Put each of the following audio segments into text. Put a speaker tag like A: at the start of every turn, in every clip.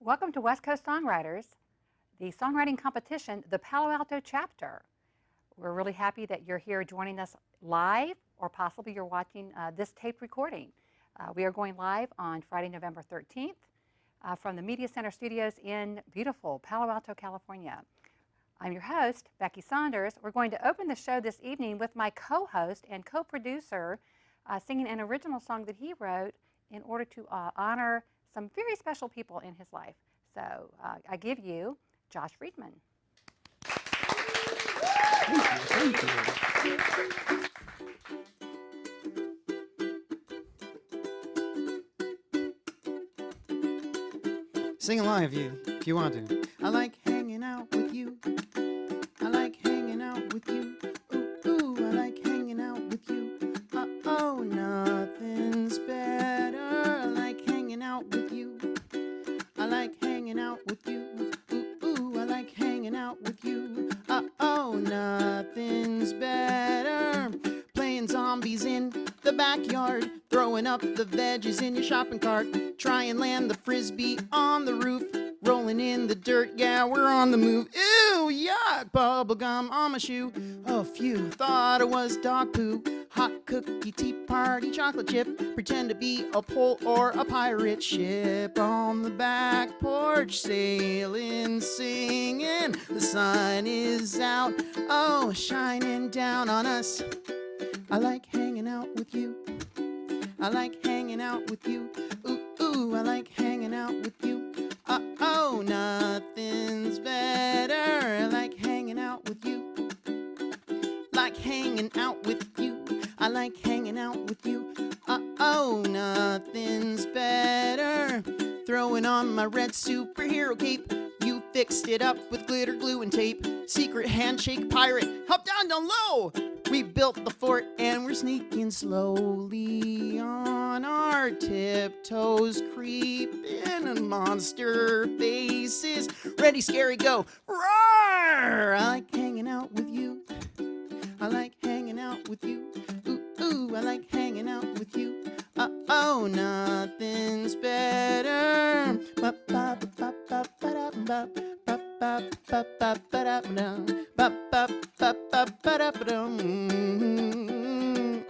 A: Welcome to West Coast Songwriters, the songwriting competition, the Palo Alto chapter. We're really happy that you're here joining us live, or possibly you're watching this taped recording. We are going live on Friday, November 13th from the Media Center Studios in beautiful Palo Alto, California. I'm your host, Becky Saunders. We're going to open the show this evening with my co-host and co-producer singing an original song that he wrote in order to honor some very special people in his life. So I give you Josh Friedman.
B: Thank you. Sing along if you want to. I like hanging out with you. I like hanging out with you. Ooh, ooh, I like hanging out with you. Oh, nothing's better. I like hanging out with you. I like hanging out with you. Ooh, ooh, I like hanging out with you. Oh, nothing's better. Playing zombies in the backyard, throwing up the veggies in your shopping cart. Try and land the frisbee on the roof, rolling in the dirt, yeah, we're on the move. Ew, yuck, bubblegum on my shoe. A few thought it was dog poo. Hot cookie, tea party, chocolate chip. Pretend to be a pole or a pirate ship. On the back porch, sailing, singing. The sun is out, oh, shining down on us. I like hanging out with you. I like hanging out with you. Ooh, ooh, I like hanging out with you. Oh, nothing's better. I like hanging out with you. Like hanging out with you. I like hanging out with you. Oh, nothing's better. Throwing on my red superhero cape. You fixed it up with glitter, glue, and tape. Secret handshake pirate. Hop down, down low. We built the fort and we're sneaking slowly on our tiptoes, creeping in monster faces. Ready, scary, go. Roar! I like hanging out with you. I like hanging out with you. Ooh, ooh, I like hanging out with you. Oh, nothing's better.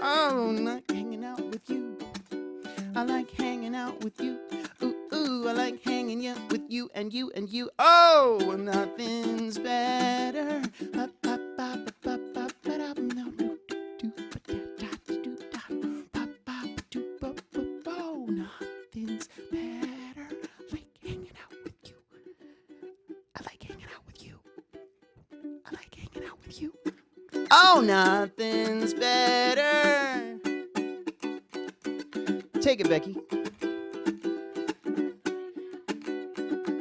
B: Oh, not hanging out with you. I like hanging out with you. Ooh, ooh, I like hanging out with you and you and you. Oh, nothing's better. Oh, nothing's better. Like hanging out with you. I like hanging out with you. I like hanging out with you. Oh, nothing's better. Take it, Becky.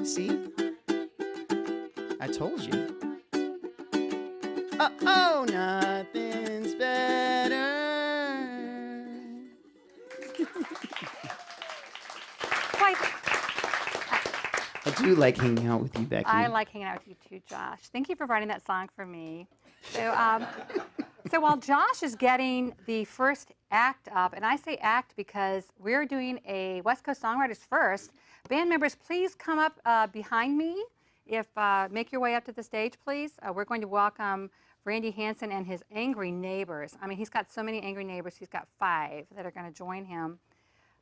B: See? I told you. Oh, nothing's better. I do like hanging out with you, Becky.
A: I like hanging out with you too, Josh. Thank you for writing that song for me. So while Josh is getting the first act up, and I say act because we're doing a West Coast Songwriters first, band members, please come up behind me. Make your way up to the stage, please. We're going to welcome Randy Hansen and his angry neighbors. I mean, he's got so many angry neighbors. He's got 5 that are going to join him.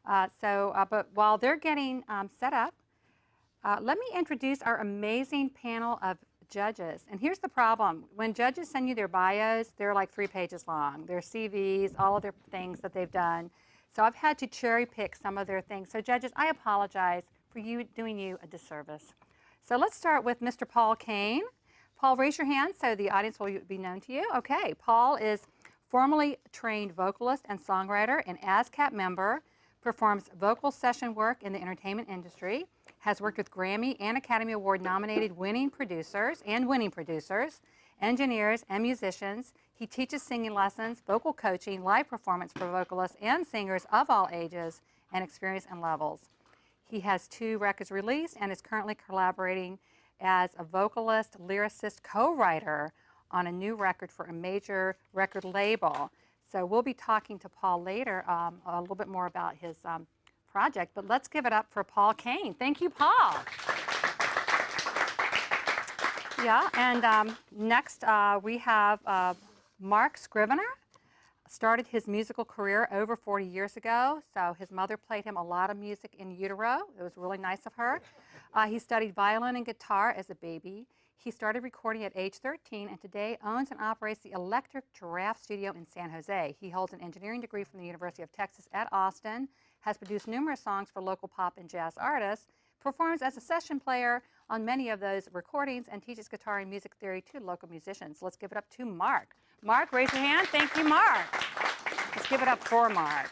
A: But while they're getting set up, let me introduce our amazing panel of judges. And here's the problem. When judges send you their bios, they're like 3 pages long. Their CVs, all of their things that they've done. So I've had to cherry pick some of their things. So judges, I apologize for doing you a disservice. So let's start with Mr. Paul Kane. Paul, raise your hand so the audience will be known to you. Okay, Paul is formerly trained vocalist and songwriter, an ASCAP member, performs vocal session work in the entertainment industry, has worked with Grammy and Academy Award nominated winning producers, engineers, and musicians. He teaches singing lessons, vocal coaching, live performance for vocalists and singers of all ages and experience and levels. He has 2 records released and is currently collaborating as a vocalist, lyricist, co-writer on a new record for a major record label. So we'll be talking to Paul later a little bit more about his project, but let's give it up for Paul Kane. Thank you, Paul. Yeah, and next we have Mark Scrivener. Started his musical career over 40 years ago. So his mother played him a lot of music in utero. It was really nice of her. He studied violin and guitar as a baby. He started recording at age 13 and today owns and operates the Electric Giraffe Studio in San Jose. He holds an engineering degree from the University of Texas at Austin, has produced numerous songs for local pop and jazz artists, performs as a session player on many of those recordings, and teaches guitar and music theory to local musicians. Let's give it up to Mark. Mark, raise your hand. Thank you, Mark. Let's give it up for Mark.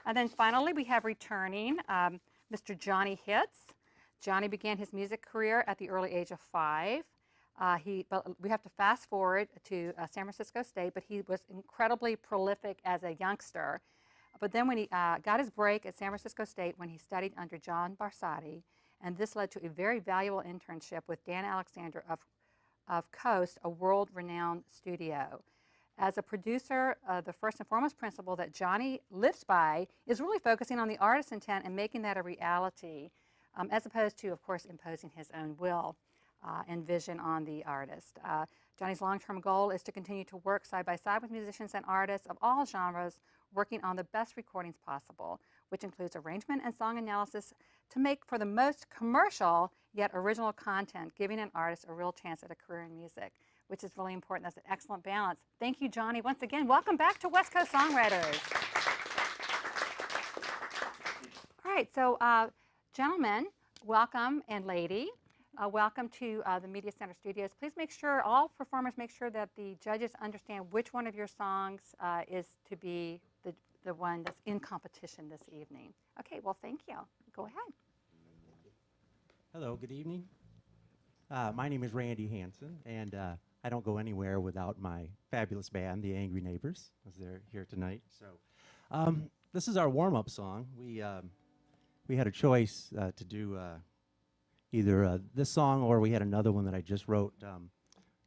A: And then finally, we have returning Mr. Johnny Hitz. Johnny began his music career at the early age of 5. But we have to fast forward to San Francisco State, but he was incredibly prolific as a youngster. But then when he got his break at San Francisco State when he studied under John Barsotti, and this led to a very valuable internship with Dan Alexander of Coast, a world-renowned studio. As a producer, the first and foremost principle that Johnny lives by is really focusing on the artist's intent and making that a reality, as opposed to, of course, imposing his own will and vision on the artist. Johnny's long-term goal is to continue to work side by side with musicians and artists of all genres, working on the best recordings possible, which includes arrangement and song analysis to make for the most commercial yet original content, giving an artist a real chance at a career in music, which is really important. That's an excellent balance. Thank you, Johnny. Once again, welcome back to West Coast Songwriters. All right, so gentlemen, welcome, and lady, welcome to the Media Center Studios. Please make sure, all performers make sure that the judges understand which one of your songs is to be the one that's in competition this evening. Okay, well, thank you. Go ahead.
C: Hello, good evening. My name is Randy Hansen, and I don't go anywhere without my fabulous band, the Angry Neighbors, as they're here tonight. So, this is our warm-up song. We had a choice to do either this song or we had another one that I just wrote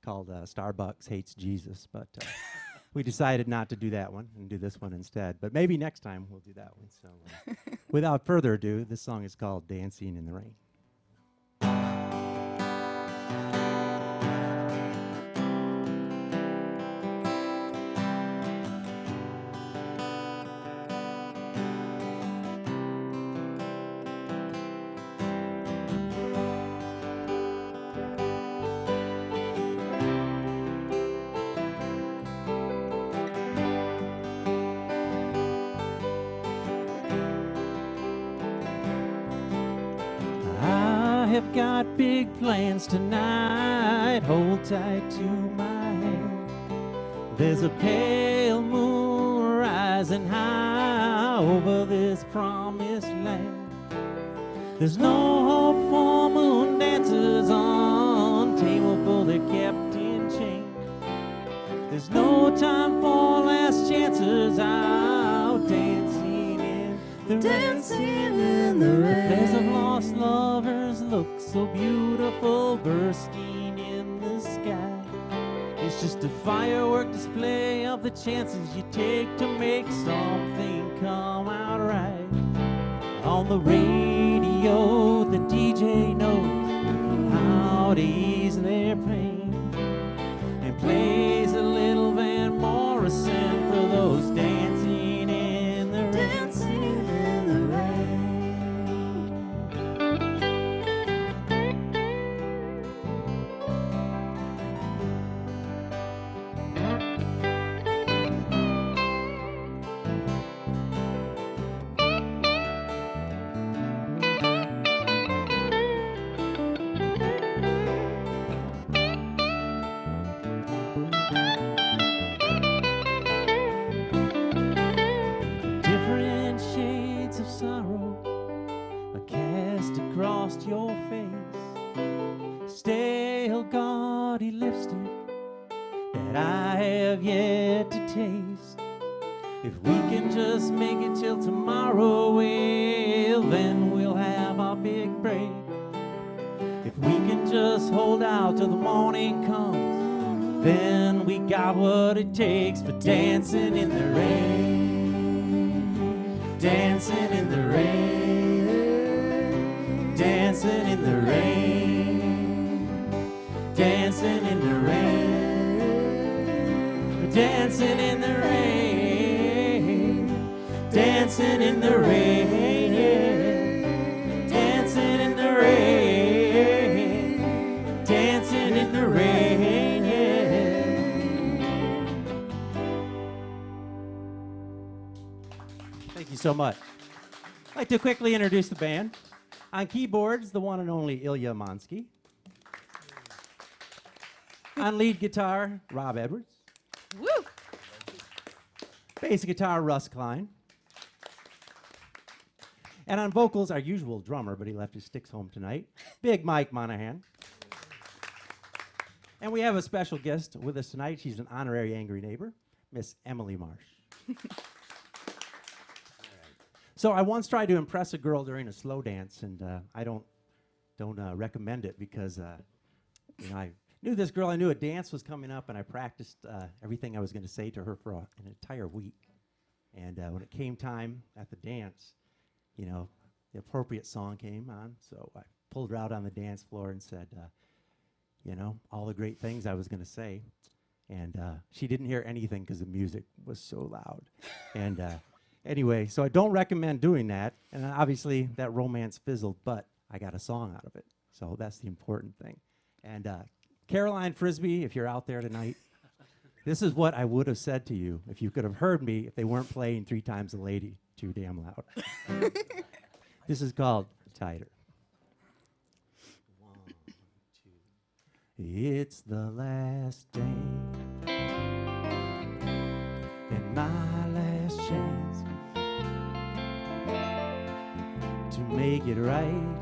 C: called Starbucks Hates Jesus, but we decided not to do that one and do this one instead. But maybe next time we'll do that one. So, without further ado, this song is called Dancing in the Rain. I've got big plans tonight, hold tight to my hand. There's a pale moon rising high over this promised land. There's no hope for moon dancers untamable, they're kept in chains. There's no time for last chances out dancing in the rain. Dancing in the rain. There's a lost lovers look so beautiful bursting in the sky. It's just a firework display of the chances you take to make something come out right. On the radio, the DJ knows how to ease their pain and plays a little Van Morrison for those dancing in the rain. Dancing in the rain. Different shades of sorrow are cast across your face. Stale, gaudy lipstick that I have yet to taste. If we can just make it till tomorrow, well, then we'll have our big break. If we can just hold out till the morning comes, then we got what it takes for dancing in the rain. Dancing in the rain. Dancing in the rain. Dancing dancing in the rain, dancing in the rain, dancing in the rain, dancing in the rain. Thank you so much. I'd like to quickly introduce the band. On keyboards, the one and only Ilya Monsky. On lead guitar, Rob Edwards.
A: Woo!
C: Bass guitar, Russ Klein. And on vocals, our usual drummer, but he left his sticks home tonight, Big Mike Monahan. And we have a special guest with us tonight. She's an honorary angry neighbor, Miss Emily Marsh. So I once tried to impress a girl during a slow dance, and I don't recommend it because I knew this girl. I knew a dance was coming up, and I practiced everything I was going to say to her for an entire week. And when it came time at the dance, the appropriate song came on. So I pulled her out on the dance floor and said, all the great things I was going to say. And she didn't hear anything because the music was so loud. And anyway, so I don't recommend doing that. And obviously that romance fizzled, but I got a song out of it. So that's the important thing. And Caroline Frisbee, if you're out there tonight, this is what I would have said to you if you could have heard me if they weren't playing 3 Times a Lady too damn loud. This is called Tighter. 1, 2. It's the last day and my last chance to make it right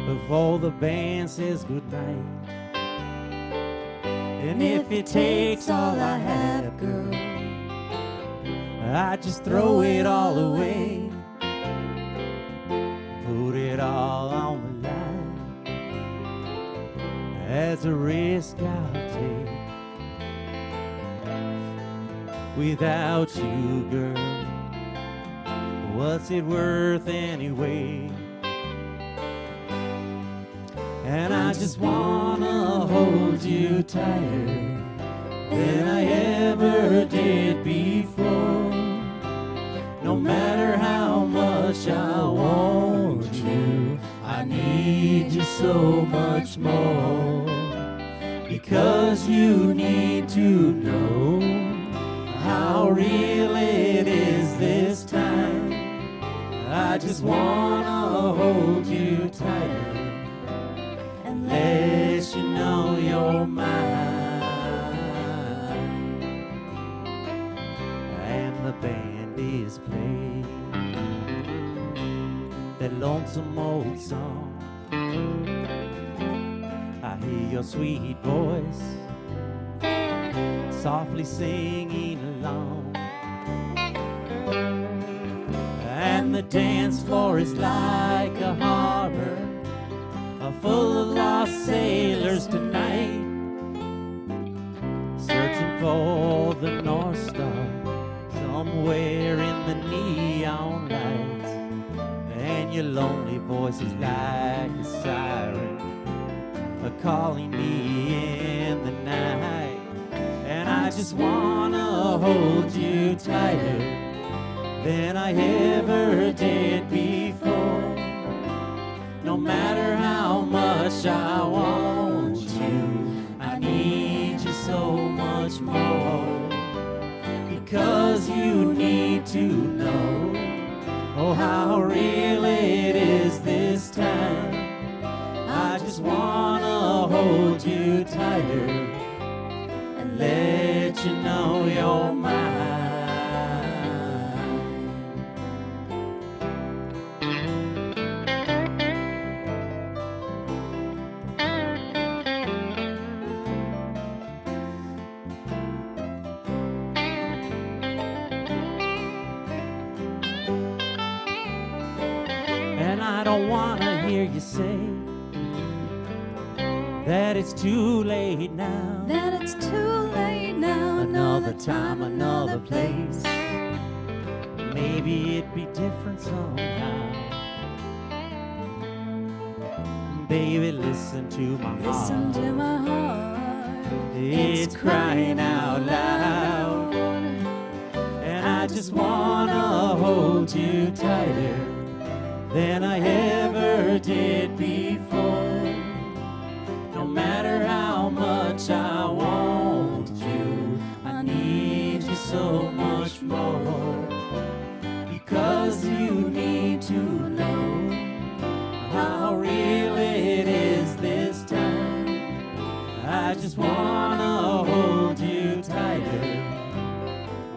C: before the band says goodnight. And if it takes all I have, girl, I just throw it all away, put it all on the line as a risk I'll take. Without you, girl, what's it worth anyway? And I just wanna hold you tighter than I ever did before. No matter how much I want you, I need you so much more. Because you need to know how real it is this time. I just wanna hold you tighter and let you know you're mine. And the band is playing that lonesome old song. I hear your sweet voice softly singing along, and the dance floor is like a harbor full of lost sailors tonight, searching for the North Star somewhere in the neon lights. And your lonely voice is like a siren calling me in the night. And I just wanna hold you tighter than I ever did before. No matter how much I want you, I need you so much more. Because you need to know, oh, how real it is this time. I just wanna hold you tighter and let you know you're mine. And I don't wanna hear you say that it's too late now,
D: that it's too late now.
C: Another time, another place. Maybe it'd be different somehow. Baby, listen to my
D: Listen
C: heart.
D: to my heart.
C: It's crying out loud. And I just wanna hold you tighter than I ever did before. No matter how much I want you, I need you so much more. Because you need to know how real it is this time. I just wanna hold you tighter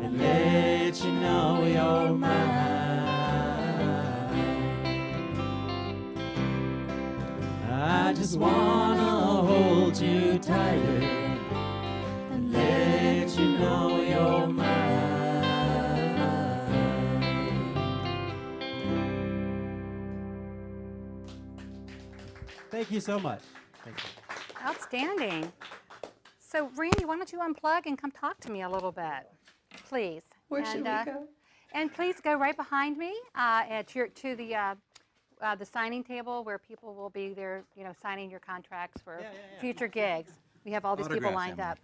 C: and let you know you're mine. I just wanna hold you tighter and let you know you're mine. Thank you so much. Thank you.
A: Outstanding. So, Randy, why don't you unplug and come talk to me a little bit, please?
B: Where should we go?
A: And please go right behind me to the signing table where people will be there, signing your contracts for future gigs. We have all these people
E: Autographs,
A: lined
E: Emily.
A: up.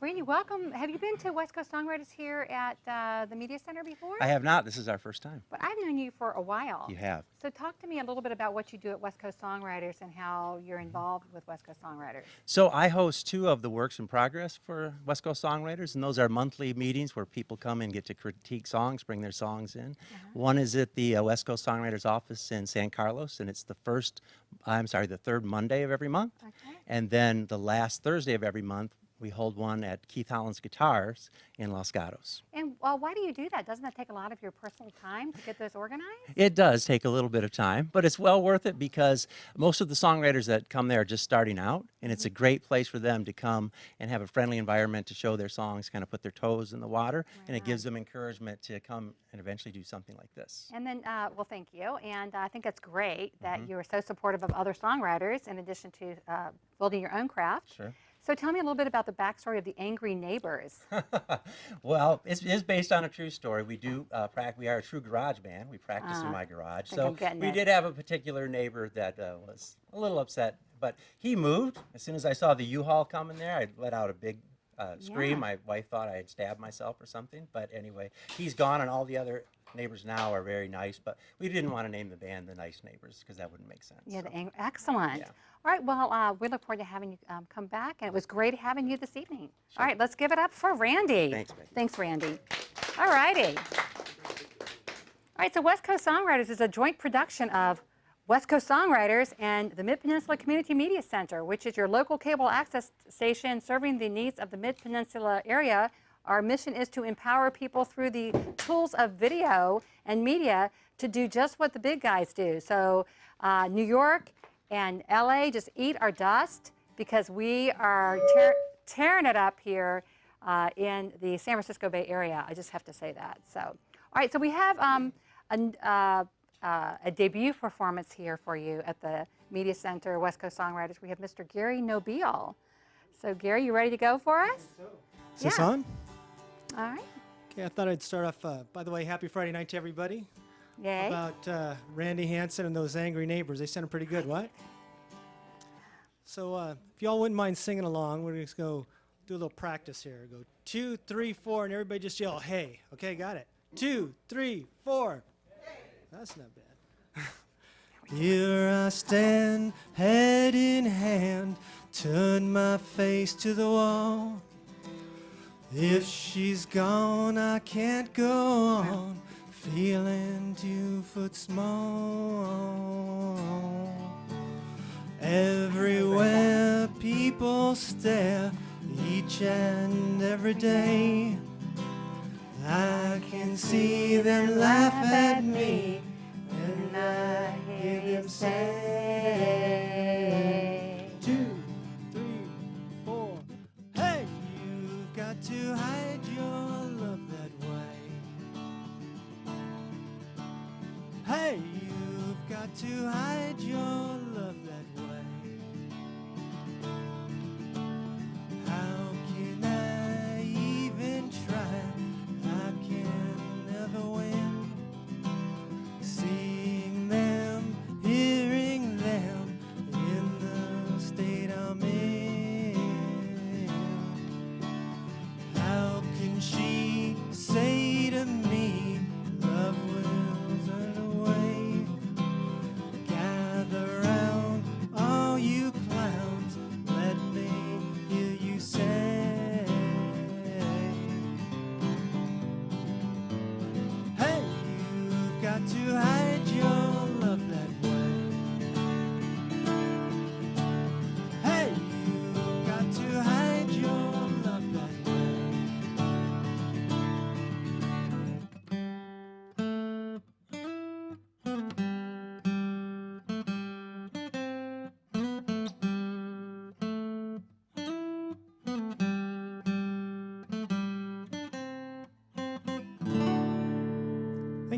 A: Randy, welcome. Have you been to West Coast Songwriters here at the Media Center before?
E: I have not. This is our first time.
A: But I've known you for a while.
E: You have.
A: So talk to me a little bit about what you do at West Coast Songwriters and how you're involved with West Coast Songwriters.
E: So I host 2 of the works in progress for West Coast Songwriters, and those are monthly meetings where people come and get to critique songs, bring their songs in. One is at the West Coast Songwriters office in San Carlos, and it's the third Monday of every month.
A: Okay.
E: And then the last Thursday of every month, we hold one at Keith Holland's Guitars in Los Gatos.
A: And why do you do that? Doesn't that take a lot of your personal time to get those organized?
E: It does take a little bit of time, but it's well worth it because most of the songwriters that come there are just starting out, and it's a great place for them to come and have a friendly environment to show their songs, kind of put their toes in the water, and it gives them encouragement to come and eventually do something like this.
A: And then, well, thank you. And I think it's great that you are so supportive of other songwriters in addition to building your own craft.
E: Sure.
A: So tell me a little bit about the backstory of the Angry Neighbors.
E: Well, it is based on a true story. We do we are a true garage band. We practice in my garage.
A: think I'm getting
E: we
A: it.
E: did have a particular neighbor that was a little upset, but he moved. As soon as I saw the U-Haul coming there, I let out a big scream.
A: Yeah.
E: My wife thought I had stabbed myself or something. But anyway, he's gone, and all the other neighbors now are very nice. But we didn't want to name the band the Nice Neighbors because that wouldn't make sense.
A: Yeah,
E: so.
A: excellent.
E: Yeah.
A: All right, well, we look forward to having you come back, and it was great having you this evening. All right, let's give it up for Randy.
E: Thanks, Becky.
A: Thanks, Randy. All righty. All right, so West Coast Songwriters is a joint production of West Coast Songwriters and the Mid-Peninsula Community Media Center, which is your local cable access station serving the needs of the Mid-Peninsula area. Our mission is to empower people through the tools of video and media to do just what the big guys do. So New York and LA just eat our dust because we are tearing it up here in the San Francisco Bay Area. I just have to say that. So, all right, so we have a debut performance here for you at the Media Center, West Coast Songwriters. We have Mr. Gary Nobile. So, Gary, you ready to go for us?
F: Is this
A: Yeah.
F: on?
A: All right.
F: Okay, I thought I'd start off, by the way, happy Friday night to everybody.
A: Yay.
F: About Randy Hansen and those angry neighbors. They sounded pretty good, what? So if y'all wouldn't mind singing along, we're just go do a little practice here. Go 2, 3, 4, and everybody just yell, hey. Okay, got it. 2, 3, 4. Hey. That's not bad. Here I stand, head in hand, turn my face to the wall. If she's gone, I can't go on, feeling 2 foot small. Everywhere people stare, each and every day. I can see them laugh at me, and I hear them say, 2, 3, 4, hey! You've got to hide your love that way. Hey, you've got to hide your love that way. How can I even try? I can never win. Seeing them, hearing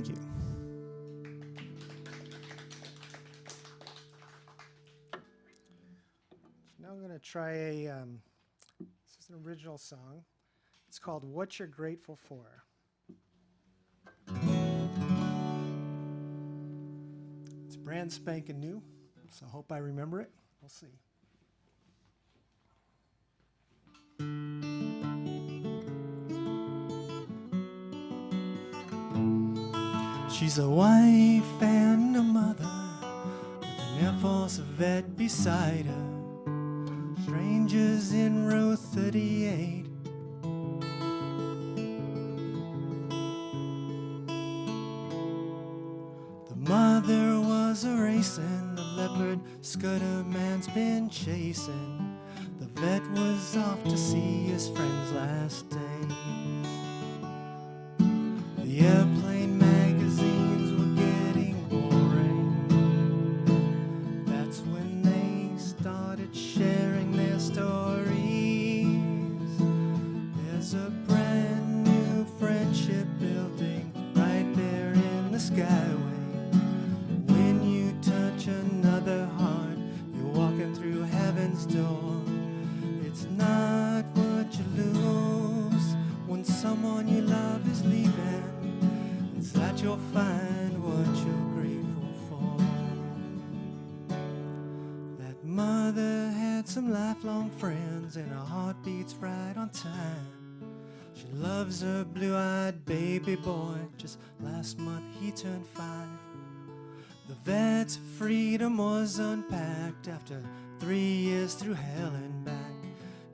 F: Thank you. Now I'm going to try this is an original song. It's called What You're Grateful For. It's brand spanking new, so I hope I remember it. We'll see. She's a wife and a mother with an Air Force vet beside her. Strangers in row 38. The mother was a racing, the leopard scudder man's been chasing. The vet was off to see his friends last days. The airplane magazines were getting boring. That's when they started sharing their stories. There's a brand new friendship building right there in the skyway. When you touch another heart, you're walking through heaven's door. It's not what you lose when someone you love is leaving. It's that you'll find what you're grateful for. That mother had some lifelong friends and her heart beats right on time. She loves her blue-eyed baby boy. Just last month he turned 5. The vet's freedom was unpacked after 3 years through hell and back.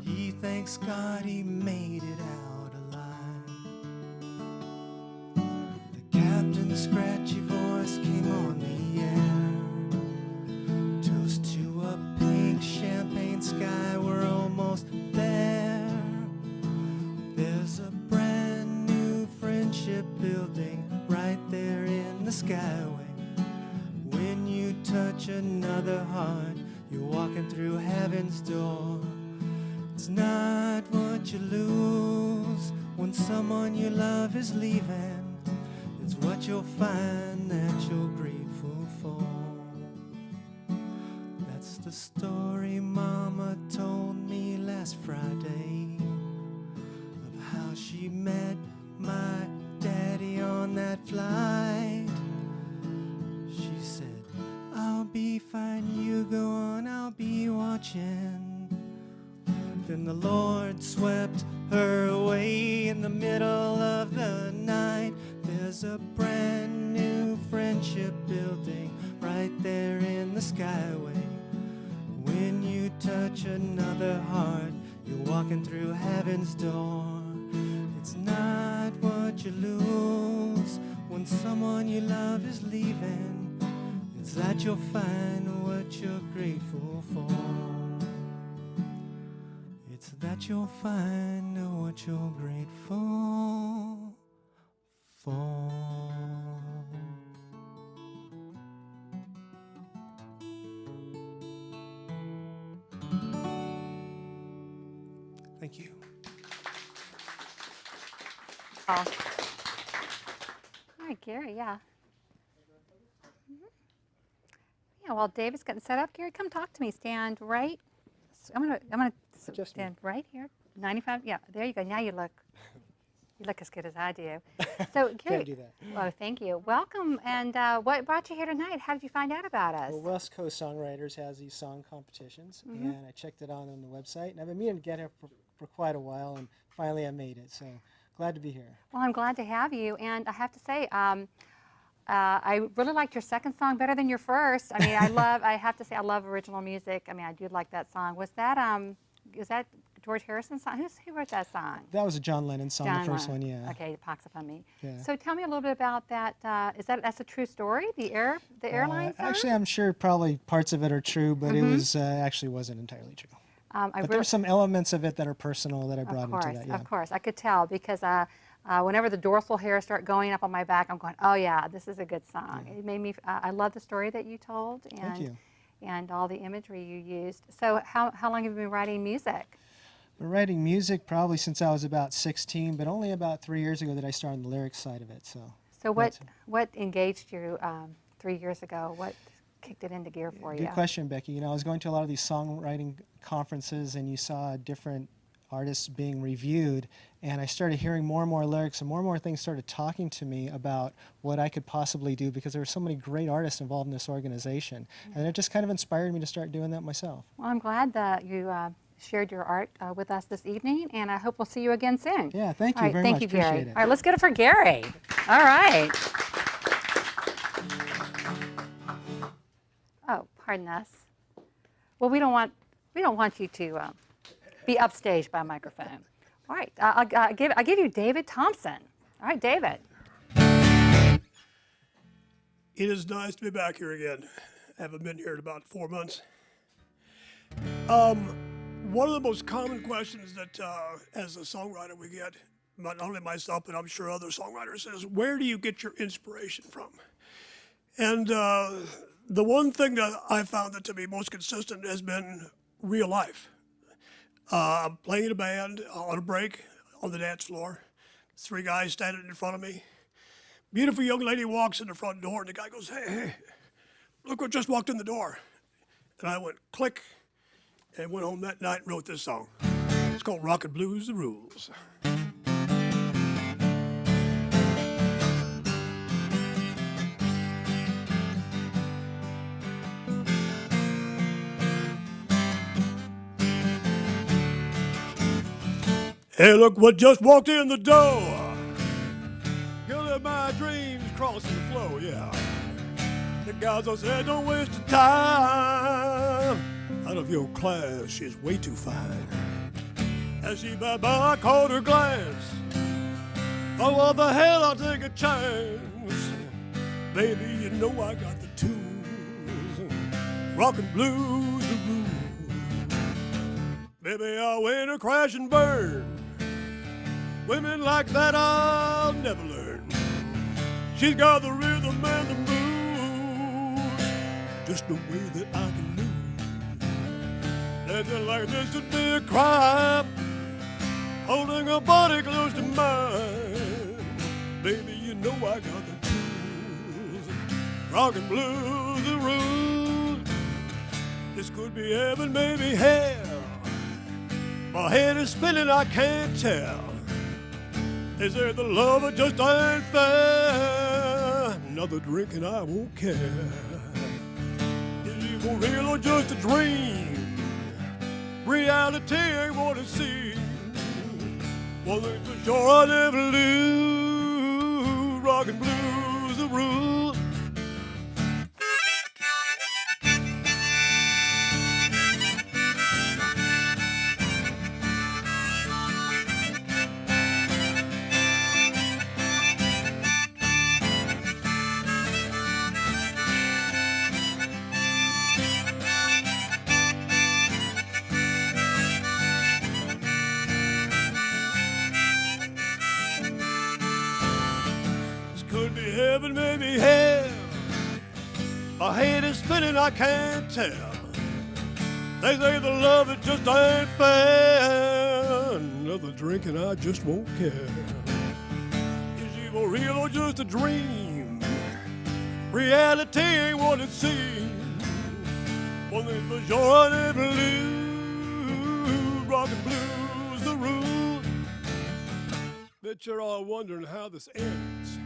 F: He thanks God he made it out alive. The captain's scratchy voice came on the air. Toast to a pink champagne sky, we're almost there. There's a brand new friendship building right there in the skyway. When you touch another heart, you're walking through heaven's door. It's not what you lose when someone you love is leaving. It's what you'll find that you're grateful for. That's the story Mama told me last Friday of how she met my daddy on that flight. She said, I'll be fine, you go on, I'll be watching. Then the Lord swept her away in the middle of the night. There's a brand new friendship building right there in the skyway. When you touch another heart, you're walking through heaven's door. It's not what you lose when someone you love is leaving. It's that you'll find what you're grateful for. It's that you'll find what you're grateful for. Thank you.
A: Oh. All right, Gary, yeah. Yeah, while David's getting set up, Gary, come talk to me. Stand right. I'm gonna
F: Just
A: stand right here. 95. Yeah, there you go. Now you look as good as I do. So, Gary,
F: Can't do that.
A: oh, thank you. Welcome. And what brought you here tonight? How did you find out about us?
F: Well, West Coast Songwriters has these song competitions, and I checked it out on the website, and I've been meaning to get here for quite a while, and finally I made it. So glad to be here.
A: Well, I'm glad to have you. And I have to say, I really liked your second song better than your first. I mean, I have to say, I love original music. I mean, I do like that song. Was that George Harrison's song? Who wrote that song?
F: That was a John Lennon song,
A: John
F: the first
A: Lennon.
F: one, yeah.
A: Okay, it pops up on me.
F: Yeah.
A: So tell me a little bit about that. That's a true story? The airline song?
F: Actually, I'm sure probably parts of it are true, but it was actually wasn't entirely true. But there are some elements of it that are personal that I brought into that. Yeah.
A: Of course, I could tell because whenever the dorsal hairs start going up on my back, I'm going, oh yeah, this is a good song.
F: Yeah.
A: It made me. I love the story that you told and
F: Thank you.
A: and all the imagery you used. So how long have you been writing music?
F: Been writing music probably since I was about 16, but only about 3 years ago that I started on the lyrics side of it. So
A: So what engaged you 3 years ago? What kicked it into gear for you?
B: Good question, Becky. You know, I was going to a lot of these songwriting conferences, and you saw different artists being reviewed, and I started hearing more and more lyrics, and more things started talking to me about what I could possibly do, because there were so many great artists involved in this organization, and it just kind of inspired me to start doing that myself.
A: Well, I'm glad that you shared your art with us this evening, and I hope we'll see you again soon.
B: Yeah, thank you
A: All right,
B: very
A: thank
B: much.
A: you, Gary.
B: Appreciate it.
A: All right, let's get it for Gary. All right. Oh, pardon us. Well, we don't want you to be upstaged by a microphone. All right, I'll give you David Thompson. All right, David.
G: It is nice to be back here again. I haven't been here in about 4 months. One of the most common questions that as a songwriter we get, not only myself, but I'm sure other songwriters, is where do you get your inspiration from? And the one thing that I found that to be most consistent has been real life. I'm playing in a band on a break on the dance floor. 3 guys standing in front of me. Beautiful young lady walks in the front door, and the guy goes, hey, look what just walked in the door. And I went, click, and went home that night and wrote this song. It's called Rockin' Blues the Rules. Hey, look what just walked in the door. Girl of my dreams crossing the floor, yeah. The guys all said, don't waste your time. Out of your class, she's way too fine. As she by I caught her glance. Oh, what the hell, I'll take a chance. Baby, you know I got the tools. Rockin' blues the rules. Baby, I'll win or crash and burn. Women like that I'll never learn. She's got the rhythm and the moves, just the way that I can lose. Dancing like this would be a crime, holding a body close to mine. Baby, you know I got the tools. Rockin' blues the rules. This could be heaven, maybe hell. My head is spinning, I can't tell. They say the love just ain't fair. Another drink and I won't care. Is it for real or just a dream? Reality ain't what it seems. One thing for sure I never lose. Rockin' blues the rules. Heaven, maybe hell. My head is spinning, I can't tell. They say the love it just ain't fair. Another drink and I just won't care. Is she for real or just a dream? Reality ain't what it seems. One thing for sure I never lose. Rockin' blues the rules. Bet you're all wondering how this ends.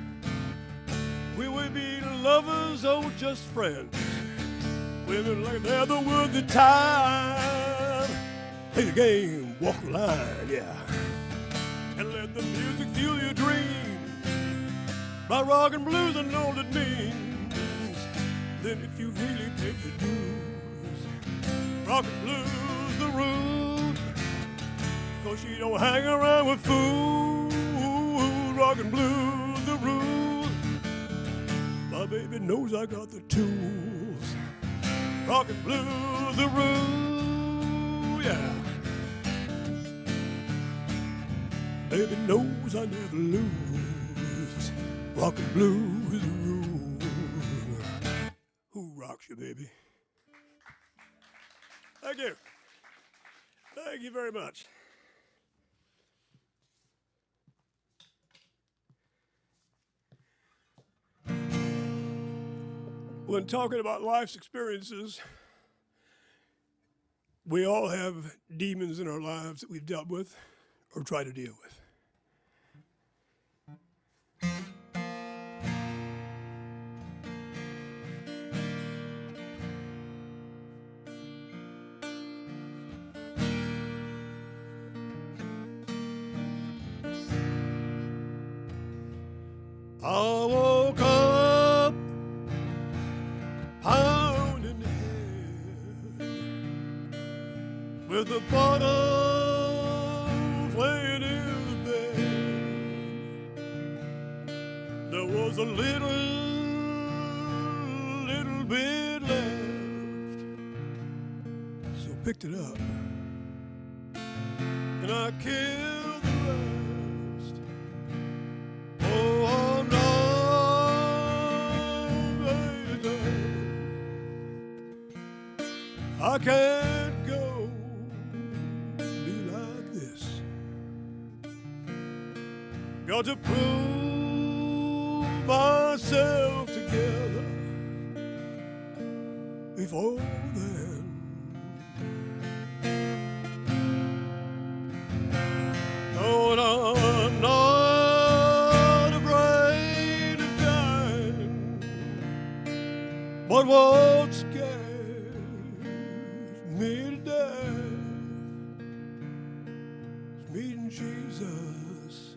G: Will we be lovers or just friends? Women like they're the worth the time. Play the game, walk the line, yeah. And let the music fuel your dreams. By rock and blues, I know what it means. Then if you really take the dues, rock and blues the rules. 'Cause she don't hang around with fools. Rock and blues the rules. My baby knows I got the tools. Rockin' blues the rule, yeah. Baby knows I never lose. Rockin' blues the rule. Who rocks you, baby? Thank you. Thank you very much. When talking about life's experiences, we all have demons in our lives that we've dealt with or try to deal with. I woke up pounding head with the bottles laying in the bed. There was a little bit left, so picked it up and I killed the rest. Oh, I'm not done. I can't go be like this. Got to pull myself together before then. Oh, and I'm not afraid of dying, but what scares me to death is meeting Jesus.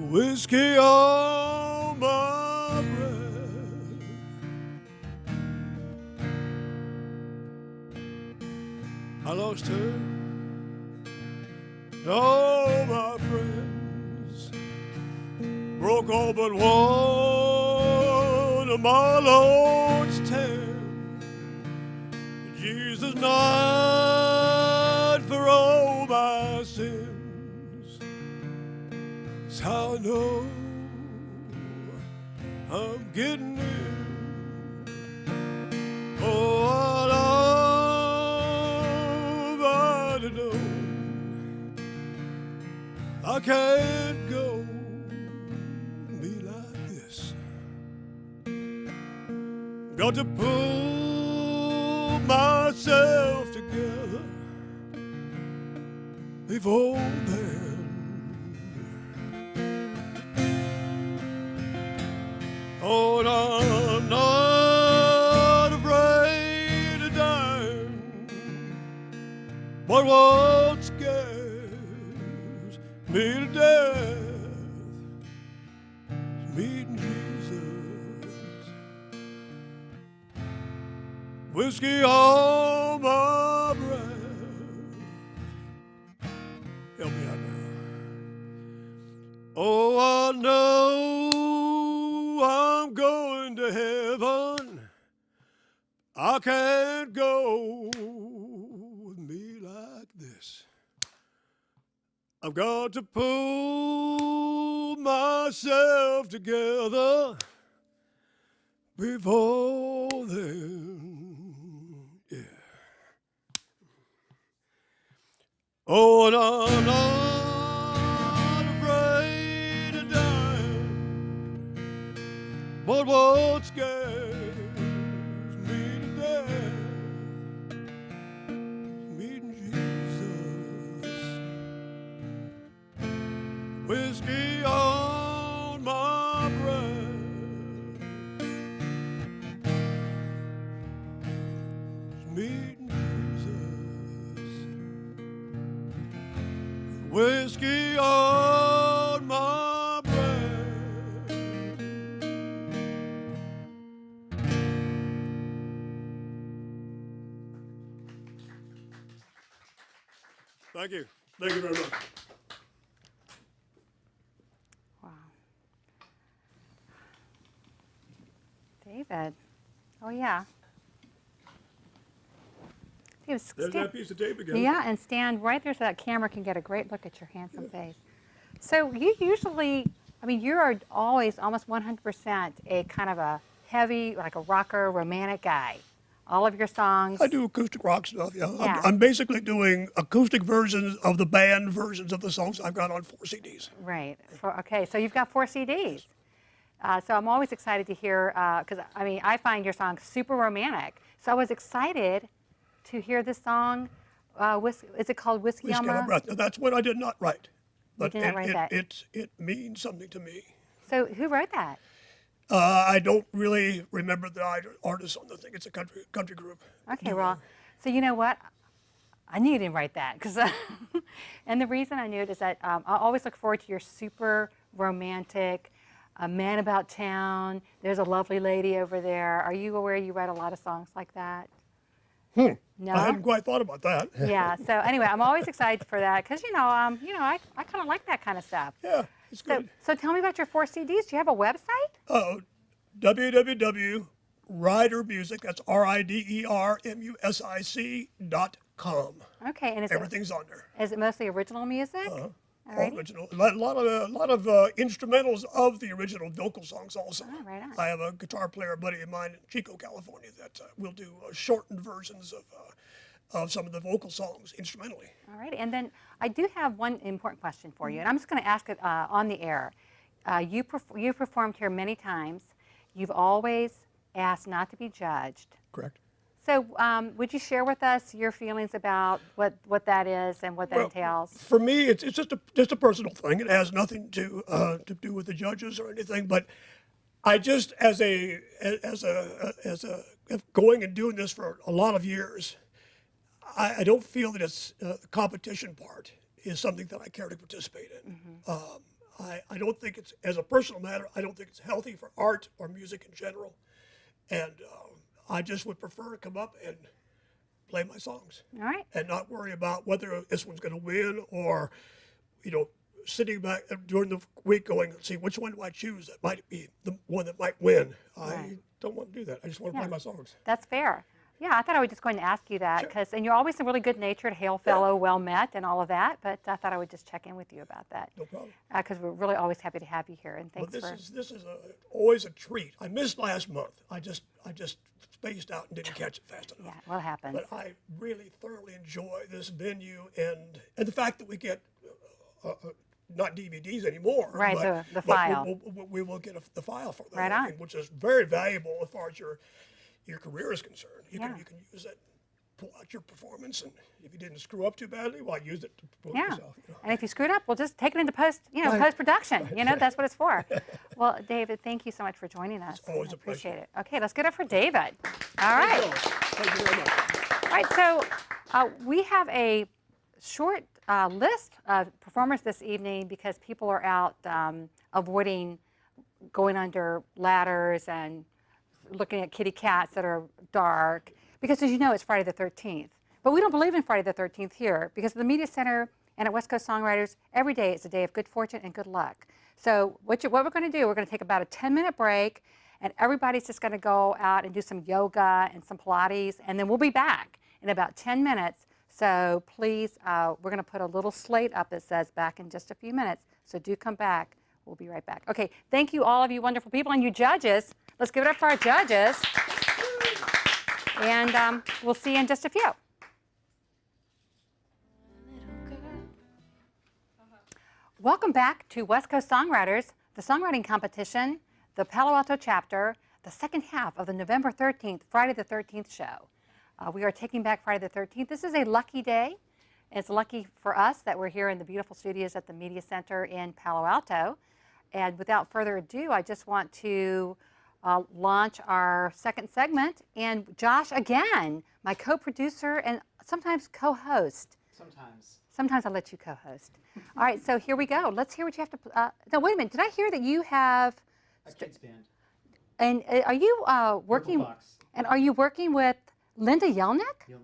G: Whiskey on my breath. I lost her and all my friends, broke all but one of my Lord's 10. Jesus died for all my sins. That's how I know I'm getting in. Oh, I know I can't go be like this. Got to pull myself together before then. Oh, and I'm not afraid of dying, but what scares me to death is meeting Jesus. Whiskey on my breath. Help me out now. Oh, I know I'm going to heaven. I can't go with me like this. I've got to pull myself together before then. Yeah. Oh, and I'm not afraid of dying, but what scares me to death is meeting Jesus. Whiskey on my breath, is meeting Jesus. Whiskey on my breath. Thank you. Thank you very much.
A: Wow. David. Oh, yeah.
G: There's that piece of tape again.
A: Yeah, and stand right there so that camera can get a great look at your handsome face. So you usually, I mean, you are always almost 100% a kind of a heavy, like a rocker, romantic guy. All of your songs.
G: I do acoustic rock stuff, yeah.
A: Yeah.
G: I'm basically doing acoustic versions of the band versions of the songs I've got on 4 CDs.
A: Right. Okay, so you've got 4 CDs. So I'm always excited to hear, because I mean, I find your song super romantic. So I was excited to hear this song. Is it called Whiskey
G: Whiskey
A: on
G: on
A: My
G: My Breath. Now, that's one I did not write. But
A: did not write that.
G: It means something to me.
A: So who wrote that?
G: I don't really remember the artist on the thing. It's a country group.
A: Okay, well, so you know what? I knew you didn't write that, because, and the reason I knew it is that I always look forward to your super romantic, man about town. There's a lovely lady over there. Are you aware you write a lot of songs like that? No.
G: I hadn't quite thought about that.
A: Yeah. So anyway, I'm always excited for that because I kind of like that kind of stuff.
G: Yeah, it's
A: So
G: good.
A: so tell me about your 4 CDs. Do you have a website?
G: www.ridermusic, that's RIDERMUSIC.com.
A: Okay, and
G: Everything's on there.
A: is it mostly original music? Alrighty.
G: Original. A lot of instrumentals of the original vocal songs also.
A: Oh, right on.
G: I have a guitar player buddy of mine in Chico, California that will do shortened versions of some of the vocal songs instrumentally.
A: Alrighty, and then I do have one important question for you, and I'm just going to ask it on the air. You've performed here many times. You've always asked not to be judged.
G: Correct.
A: So would you share with us your feelings about what that is and what that entails?
G: For me, it's just a personal thing. It has nothing to do with the judges or anything. But I just as going and doing this for a lot of years, I don't feel that it's the competition part is something that I care to participate in. I don't think it's, as a personal matter, I don't think it's healthy for art or music in general. And I just would prefer to come up and play my songs.
A: All right.
G: And not worry about whether this one's going to win or, sitting back during the week going, see, which one do I choose that might be the one that might win? I don't want to do that. I just want to play my songs.
A: That's fair. Yeah, I thought I was just going to ask you that because, and you're always a really good-natured, hail fellow, well met, and all of that. But I thought I would just check in with you about that.
G: No problem.
A: Because we're really always happy to have you here, and thanks
G: But
A: for.
G: this is always a treat. I missed last month. I just spaced out and didn't catch it fast enough.
A: Yeah, what happens?
G: But I really thoroughly enjoy this venue and the fact that we get not DVDs anymore.
A: Right,
G: but,
A: the
G: but
A: file.
G: we will get the file for them.
A: Right on.
G: Which is very valuable as far as your career is concerned. You
A: Yeah.
G: can use that, pull out your performance, and if you didn't screw up too badly, well, use it to promote
A: Yeah.
G: yourself.
A: And if you screwed up, we'll just take it into post-production. That's what it's for. Well, David, thank you so much for joining us.
G: always
A: I
G: a pleasure.
A: appreciate it. Okay, let's get it for David. All right.
G: Thank you very much.
A: All right, so we have a short list of performers this evening because people are out avoiding going under ladders and looking at kitty cats that are dark. Because as you know, it's Friday the 13th. But we don't believe in Friday the 13th here because at the Media Center and at West Coast Songwriters, every day is a day of good fortune and good luck. So what we're going to do, we're going to take about a 10-minute break, and everybody's just going to go out and do some yoga and some Pilates, and then we'll be back in about 10 minutes. So please, we're going to put a little slate up that says back in just a few minutes. So do come back. We'll be right back. Okay, thank you all of you wonderful people and you judges. Let's give it up for our judges. And we'll see you in just a few. Welcome back to West Coast Songwriters, the songwriting competition, the Palo Alto chapter, the second half of the November 13th, Friday the 13th show. We are taking back Friday the 13th. This is a lucky day. It's lucky for us that we're here in the beautiful studios at the Media Center in Palo Alto. And without further ado, I just want to launch our second segment. And Josh, again, my co-producer and sometimes co-host. Sometimes I'll let you co-host. All right, so here we go. Let's hear what you have to. No, wait a minute. Did I hear that you have
C: A kids band.
A: And are you working?
C: Fox.
A: And are you working with Linda Yelnick?
C: Linda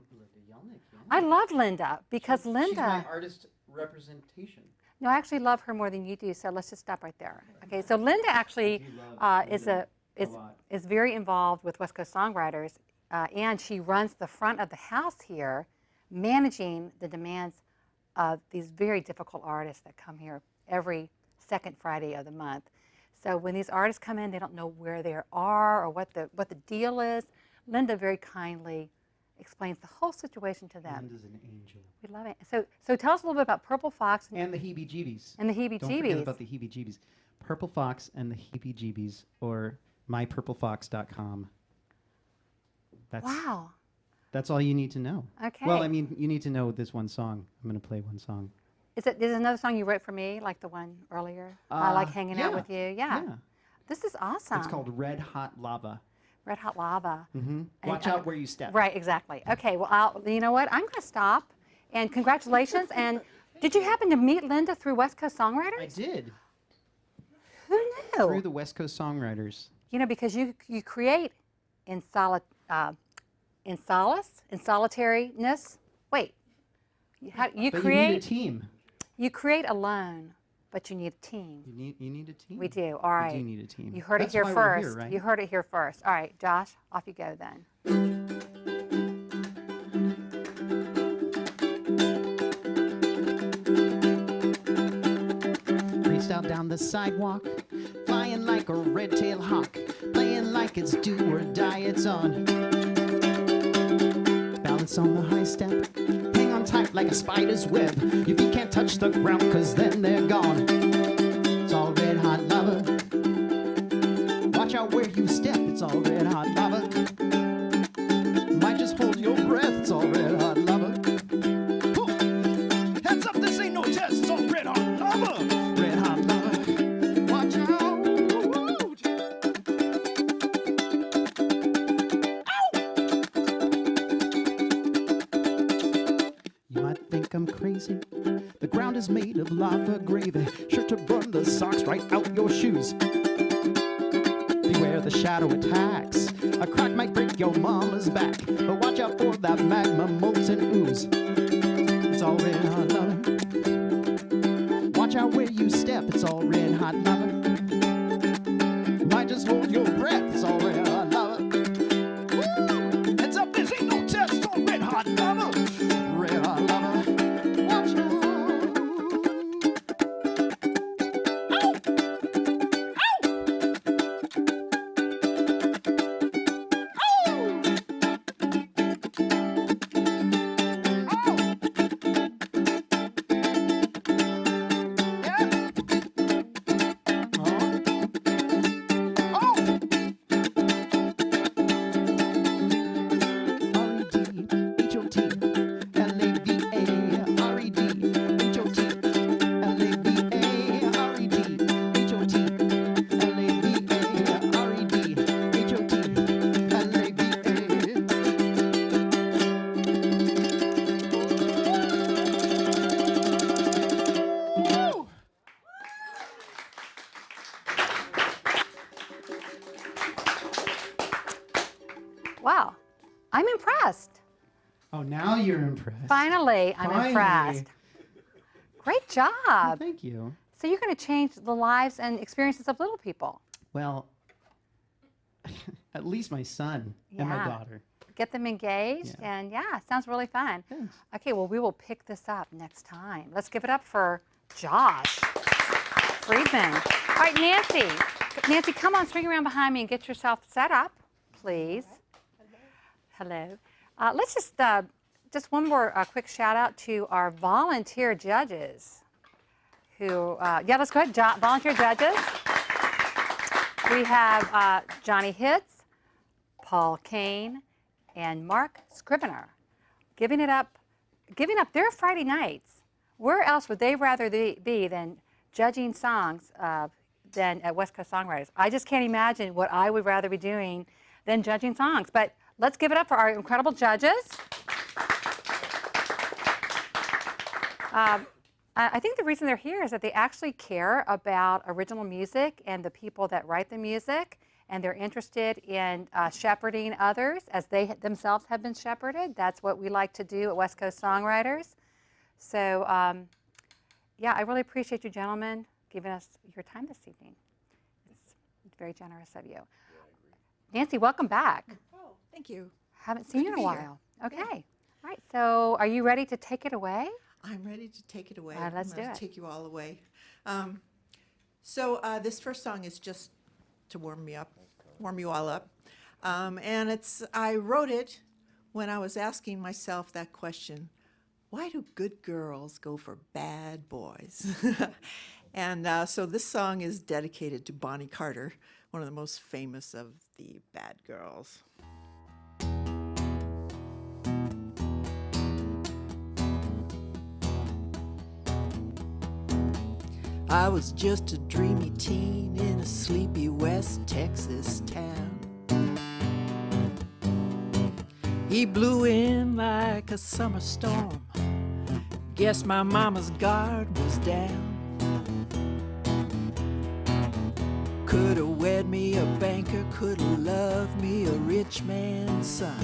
C: Yelnick, yeah.
A: I love Linda because Linda.
H: She's my artist representation.
A: No, I actually love her more than you do. So let's just stop right there. Okay, so Linda actually
C: do love
A: is
C: Linda a
A: is
C: lot.
A: is very involved with West Coast Songwriters, and she runs the front of the house here, managing the demands of these very difficult artists that come here every second Friday of the month. So when these artists come in, they don't know where they are or what the deal is. Linda very kindly explains the whole situation to them.
C: Linda's an angel.
A: We love it. So tell us a little bit about Purple Fox
H: And the heebie-jeebies.
A: and the
H: Don't forget
A: heebie-jeebies.
H: about the heebie-jeebies.
B: Purple Fox and the Heebie-Jeebies, or mypurplefox.com.
A: Wow.
B: That's all you need to know.
A: Okay.
B: Well, I mean, you need to know this one song. I'm going to play one song.
A: Is it another song you wrote for me, like the one earlier? I like hanging out
B: yeah,
A: with you. Yeah.
B: Yeah.
A: This is awesome.
B: It's called Red Hot Lava.
A: Red Hot Lava.
B: Watch out where you step.
A: Right, exactly. Okay, well, you know what? I'm going to stop. And congratulations. And did you happen to meet Linda through West Coast Songwriters?
B: I did.
A: Who knew?
B: Through the West Coast Songwriters.
A: You know, because you create in solitariness. Wait, you
B: But you need a
A: create.
B: team.
A: You create alone, but you need a team.
B: You need a team.
A: We do. All right.
B: We do need a team.
A: You heard
B: That's
A: it here
B: why
A: first.
B: we're here, right?
A: You heard it here first. All right, Josh, off you go then.
B: Freestyle down the sidewalk, flying like a red-tailed hawk, playing like it's do or die, it's on. Balance on the high step, hang on tight like a spider's web. Your feet can't touch the ground, cause then they're gone. It's all red hot lava. Watch out where you step, it's all red hot lava. Might just hold your breath, it's all red hot lava.
G: Heads up, this ain't no test, it's all red hot lava.
B: Red hot lava. Watch out. You might think I'm crazy. The ground is made of lava gravy, sure to burn the socks right out your shoes. Beware the shadow attacks. A crack might break your mama's back, but watch out for that magma, molten ooze. It's all red hot lava. Watch out where you step, it's all red hot lava. Might just hold your breath, it's all red hot lava. Woo! Heads up, this ain't no test, it's all red hot lava. Red hot lava. Watch out. Ow!
A: Wow, I'm impressed.
B: Oh, now you're impressed.
A: Finally, I'm
B: Finally.
A: impressed. Great
B: Well,
A: job.
B: thank you.
A: So you're going to change the lives and experiences of little people.
B: Well, at least my son and my
A: Yeah.
B: daughter.
A: Get them engaged,
B: Yeah.
A: and yeah, sounds really fun.
B: Thanks.
A: Okay, well, we will pick this up next time. Let's give it up for Josh Friedman. All right, Nancy. Nancy, come on, swing around behind me and get yourself set up, please. Hello. Let's just one more quick shout out to our volunteer judges who, yeah, let's go ahead, volunteer judges. We have Johnny Hitz, Paul Kane, and Mark Scrivener giving up their Friday nights. Where else would they rather be than judging songs than at West Coast Songwriters? I just can't imagine what I would rather be doing than judging songs. But let's give it up for our incredible judges. I think the reason they're here is that they actually care about original music and the people that write the music, and they're interested in shepherding others as they themselves have been shepherded. That's what we like to do at West Coast Songwriters. So, yeah, I really appreciate you gentlemen giving us your time this evening. It's very generous of you. Nancy, welcome back.
D: Oh, thank you.
A: Haven't seen you in a
D: be here.
A: while. Okay. All right, so are you ready to take it away?
I: I'm ready to take it away.
A: All right, let's
I: I'm
A: do
I: gonna
A: it.
I: Take you all away. So this first song is just to warm you all up. And I wrote it when I was asking myself that question, why do good girls go for bad boys? And so this song is dedicated to Bonnie Carter, one of the most famous of the bad girls. I was just a dreamy teen in a sleepy West Texas town. He blew in like a summer storm. Guess my mama's guard was down. Coulda wed me a banker, coulda loved me a rich man's son.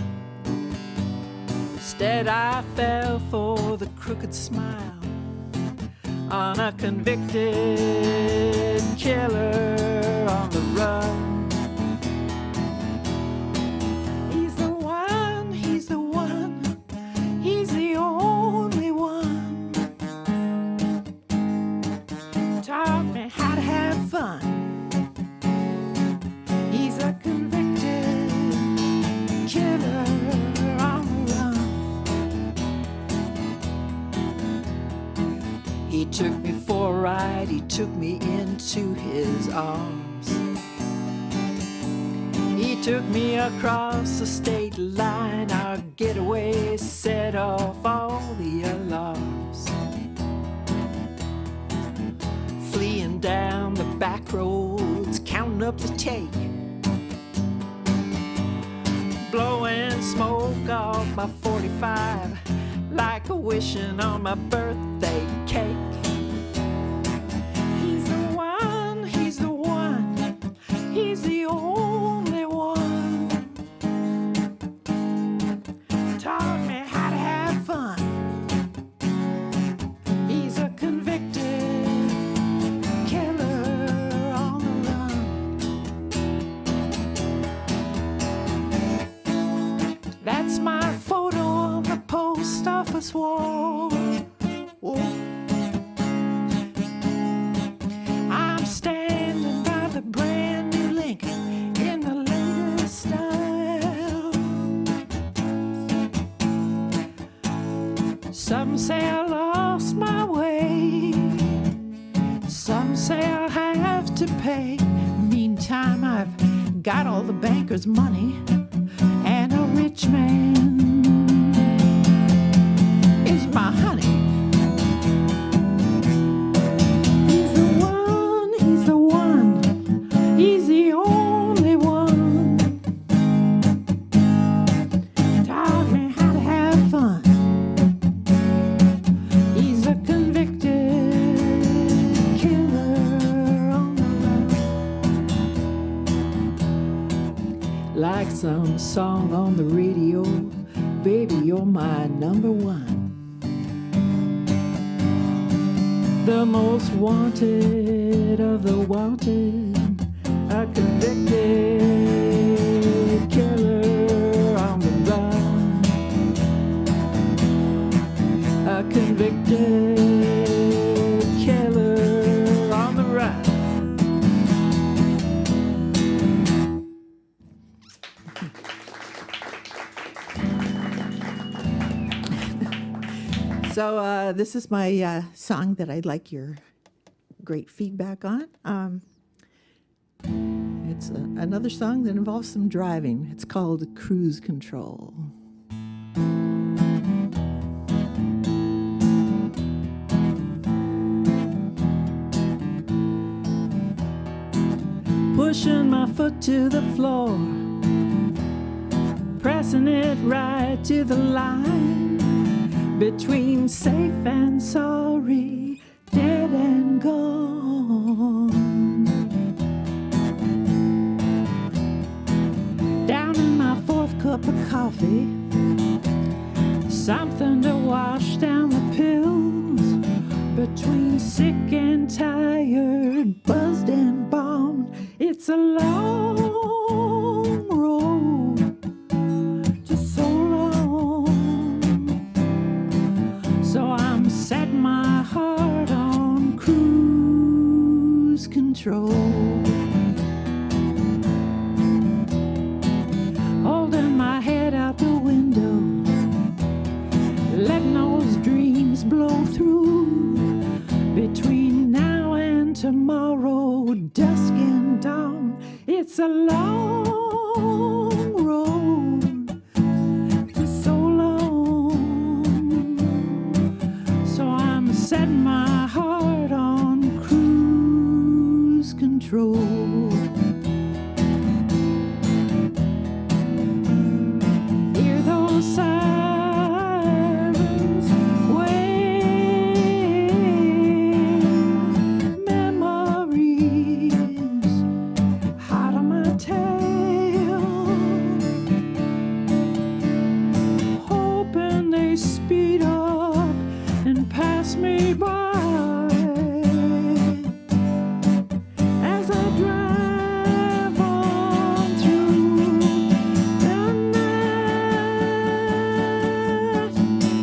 I: Instead I fell for the crooked smile on a convicted killer on the run. He's the one, he's the one, he's the only one. Taught me how to have fun. He's a convicted killer on the run. He took me for a ride, he took me into his arms. He took me across the state line, our getaway set off all the alarms. Fleeing down the back roads, counting up the take, blowing smoke off my 45 like a wishing on my birthday cake. He's the one, he's the one, he's the only one. Taught me how to have fun. He's a convicted killer on the run. That's my photo on the post office wall. Whoa. I'm standing by the brand new Lincoln in the latest style. Some say I lost my way, some say I'll have to pay. Meantime, I've got all the banker's money, and a rich man is my honey. He's the one, he's the one, he's the only one. Taught me how to have fun. He's a convicted killer on the run. Like some song on the radio, baby, you're my number one. The most wanted of the wanted, a convicted killer on the run. A convicted killer on the run. So this is my song that I'd like your great feedback on. It's another song that involves some driving. It's called Cruise Control. Pushing my foot to the floor, pressing it right to the line. Between safe and sorry, dead and gone. Down in my fourth cup of coffee, something to wash down the pills. Between sick and tired, buzzed and bombed, it's a long road to so long. So I'm setting my heart on cruise control. Holding my head out the window, letting those dreams blow through. Between now and
C: sirens wave. Memories hot on my tail, hoping they speed up and pass me by. As I drive on through the night,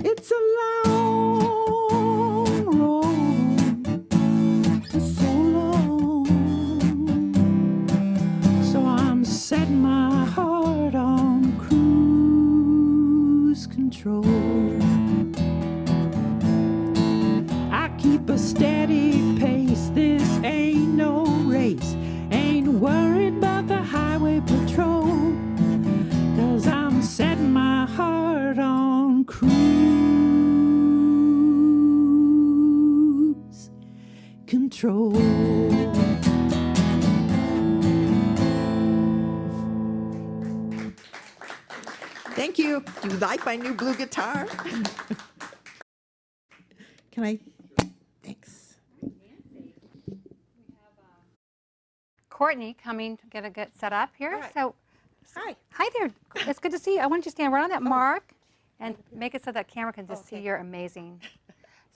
C: it's a long road, so long. So I'm setting my heart on cruise control. I keep a steady pace, this ain't no race. Ain't worried about the highway patrol, 'cause I'm setting my heart on cruise control.
I: Thank you. Do you like my new blue guitar? Can I? Thanks.
A: Courtney coming to get set up here.
I: All right.
A: So,
I: Hi.
A: hi there. It's good to see you. I want you to stand right on that mark and make it so that camera can just see
I: Okay.
A: you're amazing.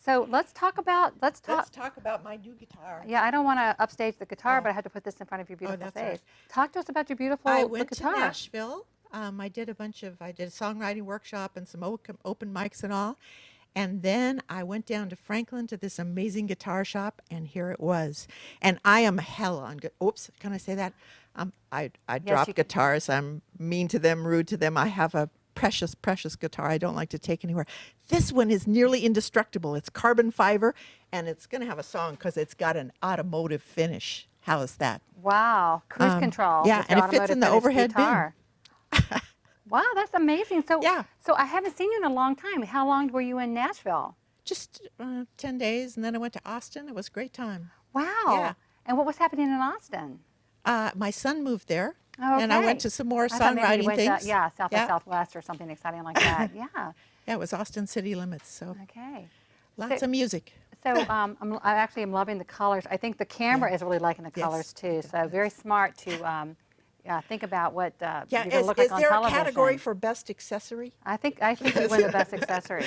A: So let's talk about,
I: Let's talk about my new guitar.
A: yeah, I don't want to upstage the guitar,
I: Oh.
A: but I have to put this in front of your beautiful
I: that's
A: face.
I: right.
A: Talk to us about your beautiful
I: I
A: blue
I: went to
A: guitar.
I: Nashville. I did a songwriting workshop and some open mics and all. And then I went down to Franklin to this amazing guitar shop, and here it was. And I am hell on good. Oops, can I say that? I drop
A: you can.
I: guitars. I'm mean to them, rude to them. I have a precious, precious guitar I don't like to take anywhere. This one is nearly indestructible. It's carbon fiber, and it's going to have a song because it's got an automotive finish. How is that?
A: Wow, cruise control.
I: yeah,
A: with
I: and
A: the
I: it fits in the
A: automotive finished
I: overhead bin.
A: guitar. Wow, that's amazing. So,
I: Yeah.
A: so I haven't seen you in a long time. How long were you in Nashville?
I: Just 10 days, and then I went to Austin. It was a great time.
A: Wow.
I: Yeah.
A: And what was happening in Austin?
I: My son moved there,
A: Oh,
I: and I
A: okay.
I: went to some more
A: I thought maybe you
I: songwriting
A: went
I: things.
A: to, yeah, South by
I: Yeah.
A: Southwest or something exciting like that. Yeah.
I: Yeah, it was Austin city limits, so
A: Okay.
I: lots
A: So-
I: of music.
A: So I actually am loving the colors. I think the camera is really liking the
I: Yes,
A: colors too. So very smart to think about what
I: Yeah,
A: you're going to
I: is
A: look like on
I: there a
A: television.
I: category for best accessory?
A: I think you win the best accessory.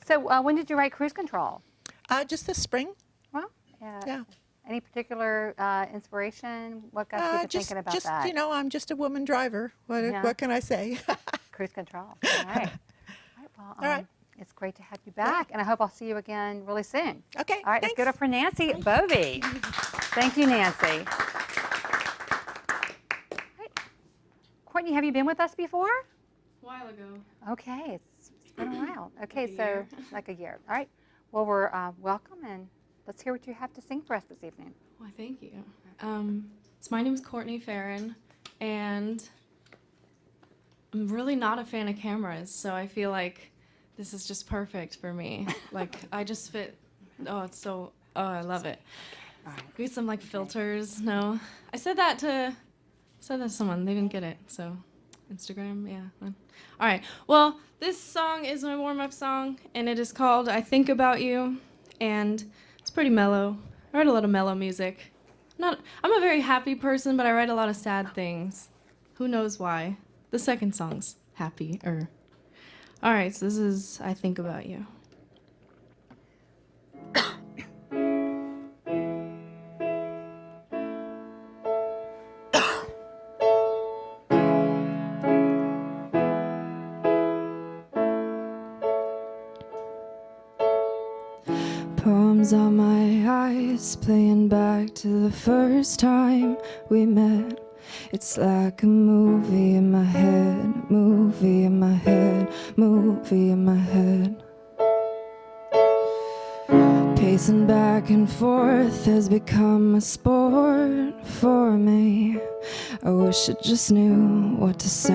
A: So when did you write Cruise Control?
I: Just this spring.
A: Well,
I: Yeah.
A: any particular inspiration? What got you to
I: Just,
A: thinking about
I: just
A: that?
I: you know, I'm just a woman driver.
A: Yeah.
I: What can I say?
A: Cruise Control. All right. All right. Well,
I: All right.
A: it's great to have you back, and I hope I'll see you again really soon.
I: Okay.
A: All right, let's
I: thanks.
A: give it up for Nancy Bovey. Thank you, Nancy. All right. Courtney, have you been with us before?
D: A while ago.
A: Okay, it's been a while. Okay,
D: a
A: so
D: year.
A: like a year. All right. Well, we're welcome, and let's hear what you have to sing for us this evening.
D: Why, thank you. So my name is Courtney Farron, and I'm really not a fan of cameras, so I feel like this is just perfect for me. Like, I just fit. Oh, I love it. Get some like filters. No, I said that to someone. They didn't get it. So, Instagram, yeah. All right. Well, this song is my warm-up song, and it is called "I Think About You," and it's pretty mellow. I write a lot of mellow music. I'm a very happy person, but I write a lot of sad things. Who knows why? The second song's happier. All right, so this is "I Think About You." Poems on my eyes, playing back to the first time we met. It's like a movie in my head, movie in my head, movie in my head. Pacing back and forth has become a sport for me. I wish I just knew what to say,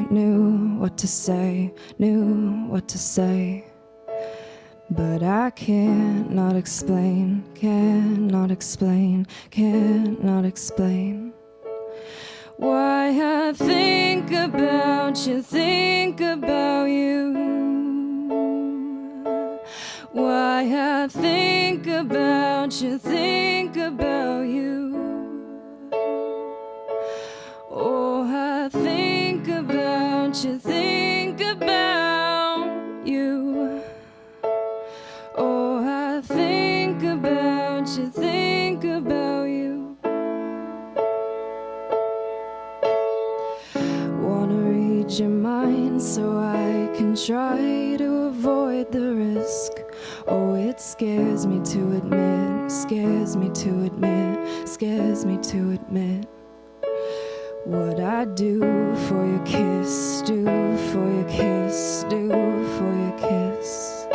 D: knew what to say, knew what to say. But I cannot explain, cannot explain, cannot explain Why I think about you, think about you. Why I think about you, think about you. Oh, I think about you, think about you. Oh, I think about you, think about you. Wanna read your mind so I can try to avoid the risk. Oh, it scares me to admit, scares me to admit, scares me to admit. What I do for your kiss, do for your kiss, do for your kiss.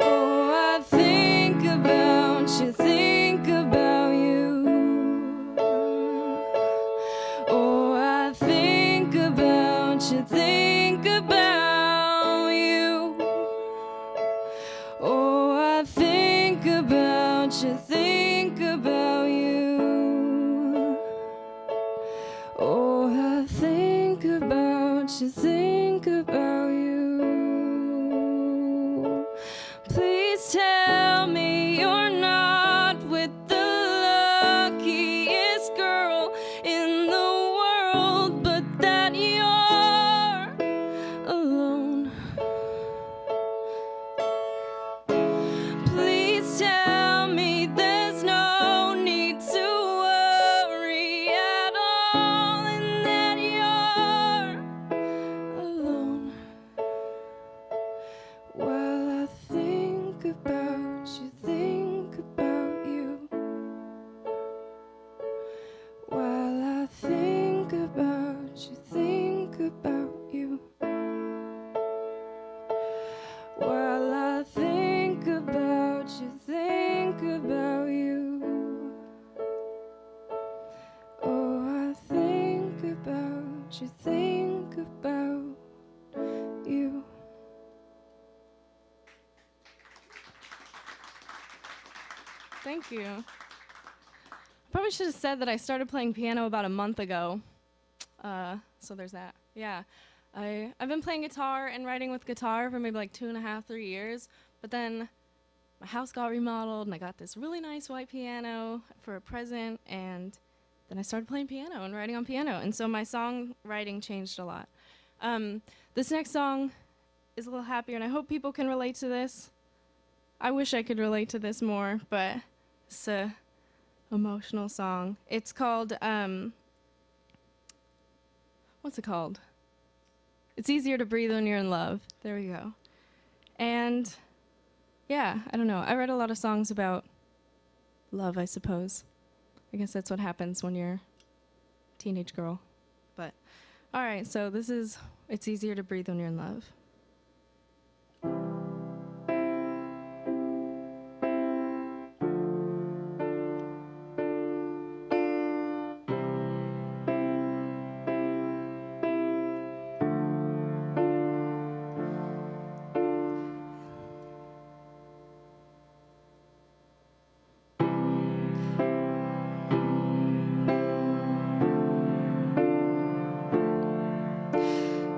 D: Oh, I think about you, think about you. Oh, I think about you, think about you. Oh, I think about you, think about you. Oh, I think about you, think about you. Please tell me you're not with the luckiest girl in the world, but that you're alone. Please tell me there's no need to worry at all, and that you're alone. While I think about you, think about you. While I think about you, think about you. While I think about you, think about you. Oh, I think about you, think about you. Thank you. Probably should have said that I started playing piano about a month ago. So there's that. Yeah. I've been playing guitar and writing with guitar for maybe like 2.5, 3 years, but then my house got remodeled and I got this really nice white piano for a present, and then I started playing piano and writing on piano, and so my songwriting changed a lot. This next song is a little happier, and I hope people can relate to this. I wish I could relate to this more, but it's a emotional song. It's called, what's it called? It's Easier to Breathe When You're in Love. There we go. And yeah, I don't know. I write a lot of songs about love, I suppose. I guess that's what happens when you're a teenage girl. But all right, so this is It's Easier to Breathe When You're in Love.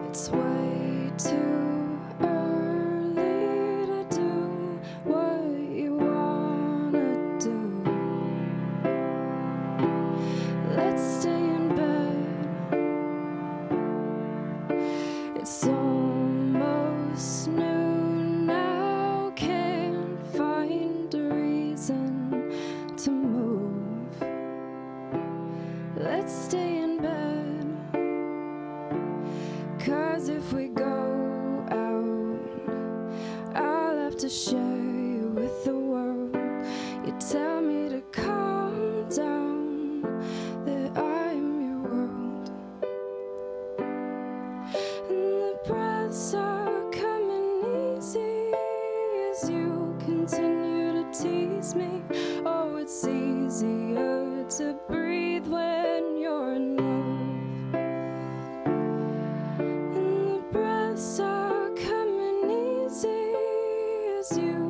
D: It's way too early to do what you wanna do. Let's stay in bed. It's almost noon now. Can't find a reason to move. Let's stay in bed. 'Cause if we go out, I'll have to share you with the world. You tell me to calm down, that I'm your world. And the breaths are coming easy as you continue to tease me. Oh, it's easier to breathe when you're in love. Are coming easy as you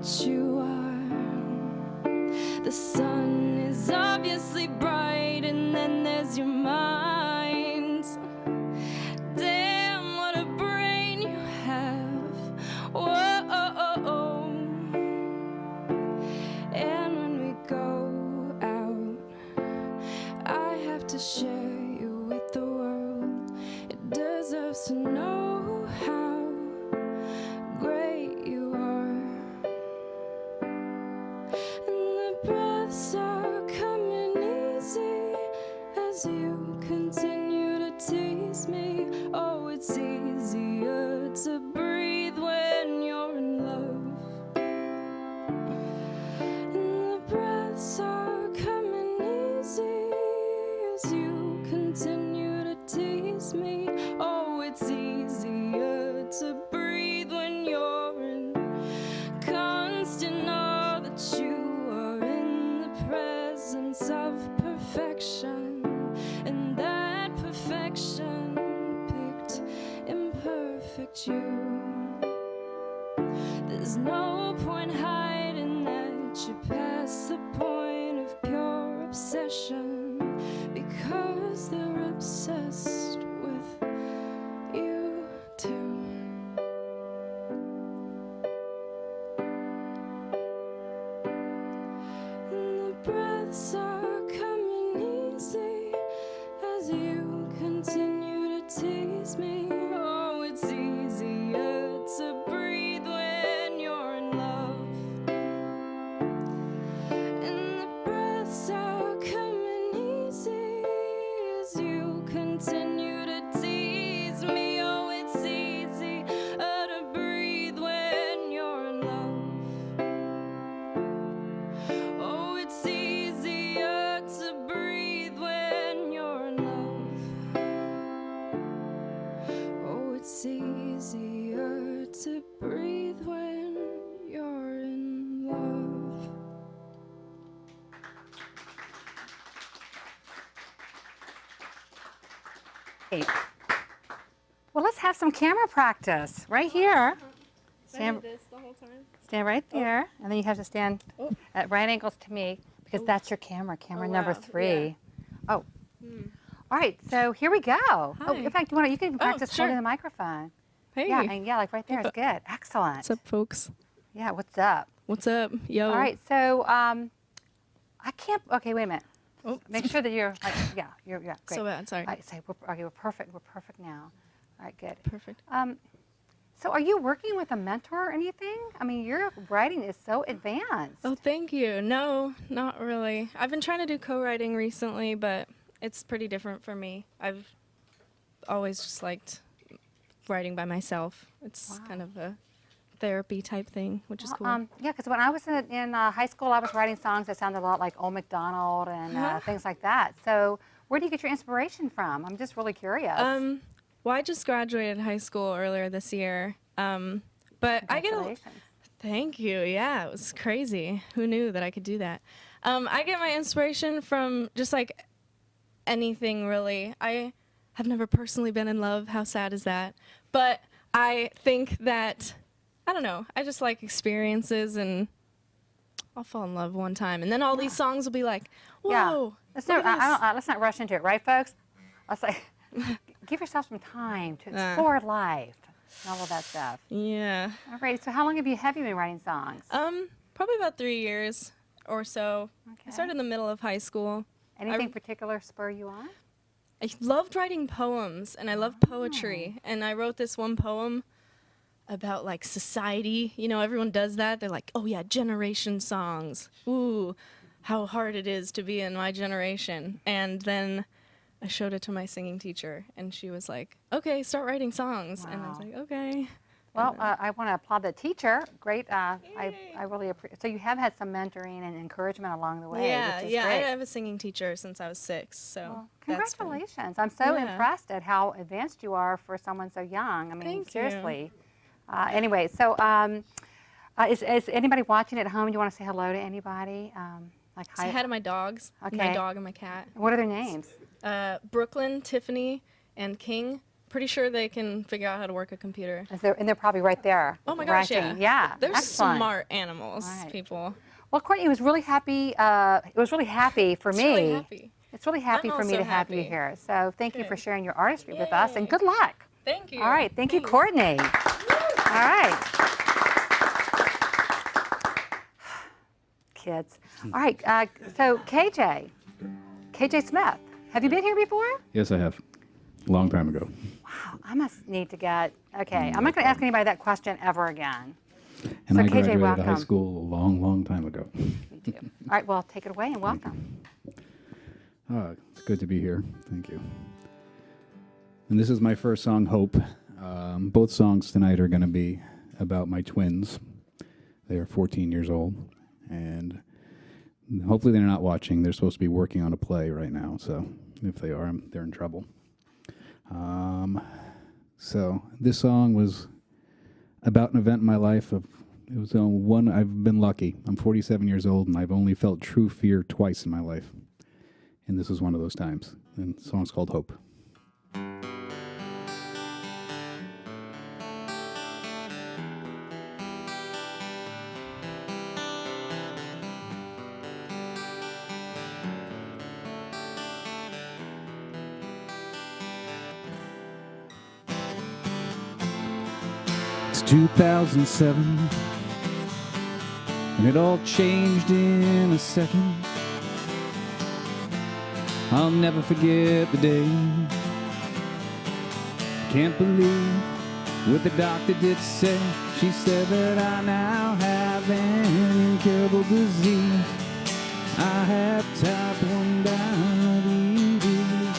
D: you are. The sun is obviously bright, and then there's your mind. Damn, what a brain you have. Whoa. And when we go out, I have to share you with the world. It deserves to know how great you are. And the breaths are coming easy as you continue to tease me. Oh, it's easier to breathe when you're in love. And the breaths are coming easy as you continue to tease me. Oh, it's easier to breathe when you're in constant know that you are in the presence of perfection, and that perfection picked imperfect you. There's no point hiding that you're past the point of pure obsession, because they're obsessed with you too. And the breaths are coming easy as you continue to tease me. Oh, it's easier to breathe when you're in love. And the breaths are coming easy as you continue to tease me. Oh, it's easy to breathe when you're in love. Oh, it's easier to breathe when you're in love. Oh, it's easier to breathe when you're in love.
A: Hey. Well, let's have some camera practice right here. Stand,
D: this the whole time?
A: stand right there, and then you have to stand
D: Oh.
A: at right angles to me, because that's your camera, camera
D: Oh,
A: number
D: wow.
A: 3. Oh. All right, so here we go. Oh,
D: Hi.
A: in fact, you can practice
D: sure.
A: holding the microphone.
D: Hey.
A: Yeah, and yeah, like right there is good. Excellent.
D: What's up, folks?
A: Yeah, what's up?
D: What's up? Yo.
A: All right, so I can't. Okay, wait a minute.
D: Oh.
A: Make sure that you're like, yeah, you're great.
D: So bad, sorry.
A: All right, so we're perfect. We're perfect now. All right, good.
D: Perfect.
A: So are you working with a mentor or anything? I mean, your writing is so advanced.
D: Oh, thank you. No, not really. I've been trying to do co-writing recently, but it's pretty different for me. I've always just liked writing by myself. It's kind of a therapy type thing, which is cool.
A: Yeah, because when I was in high school, I was writing songs that sounded a lot like Old MacDonald and things like that. So where do you get your inspiration from? I'm just really curious.
D: Well, I just graduated high school earlier this year, but I get a.
A: Congratulations.
D: Thank you. Yeah, it was crazy. Who knew that I could do that? I get my inspiration from just like anything, really. I have never personally been in love. How sad is that? But I think that, I don't know, I just like experiences, and I'll fall in love one time. And then all these songs will be like, whoa.
A: Yeah. Let's
D: look at this.
A: let's not rush into it, right, folks? Let's like, give yourself some time to explore life and all of that stuff.
D: Yeah.
A: All right, so how long have you been writing songs?
D: Probably about 3 years or so.
A: Okay.
D: I started in the middle of high school.
A: Anything particular spur you on?
D: I loved writing poems, and I love poetry. And I wrote this one poem about like society. You know, everyone does that. They're like, oh yeah, generation songs. Ooh, how hard it is to be in my generation. And then I showed it to my singing teacher, and she was like, okay, start writing songs. And I was
A: Wow.
D: like, okay.
A: Well, I want to applaud the teacher. Great. I really appreciate. So you have had some mentoring and encouragement along the way,
D: Yeah,
A: which is
D: yeah. I
A: great.
D: have a singing teacher since I was 6. So
A: Well,
D: that's fun.
A: congratulations. I'm so
D: Yeah.
A: impressed at how advanced you are for someone so young. I mean,
D: Thank you.
A: seriously. Anyway, so is anybody watching at home? Do you want to say hello to anybody? Like
D: Say hi to my dogs,
A: Okay.
D: my dog and my cat.
A: What are their names?
D: Brooklyn, Tiffany, and King. pretty sure they can figure out how to work a computer.
A: And they're probably right there.
D: Oh my gosh,
A: ranking.
D: yeah.
A: Yeah.
D: They're
A: excellent.
D: smart animals,
A: Right.
D: people.
A: Well, Courtney, it was really happy. It was really happy for
D: It's
A: me.
D: really happy.
A: It's really happy
D: I'm
A: for me to
D: also
A: have you
D: happy.
A: here. So thank you for
D: Good.
A: sharing your artistry with us, and
D: Yay.
A: good luck.
D: Thank you.
A: All right. Thank you,
D: Thanks.
A: Courtney. All right. Kids. All right. So KJ Smith, have you been here before?
J: Yes, I have. A long time ago.
A: Wow. I must need to get. Okay. I'm not going to ask anybody that question ever again.
J: And
A: So,
J: I
A: KJ,
J: graduated high
A: welcome.
J: school a long, long time ago.
A: You do. All right. Well, take it away and welcome.
J: It's good to be here. Thank you. And this is my first song, Hope. Both songs tonight are going to be about my twins. They are 14 years old, and hopefully they're not watching. They're supposed to be working on a play right now, so if they are, they're in trouble. So this song was about an event in my life. It was one. I've been lucky. I'm 47 years old, and I've only felt true fear twice in my life, and this was one of those times. And the song's called Hope. It's 2007, and it all changed in a second. I'll never forget the day. Can't believe what the doctor did say. She said that I now have an incurable disease. I have type 1 diabetes,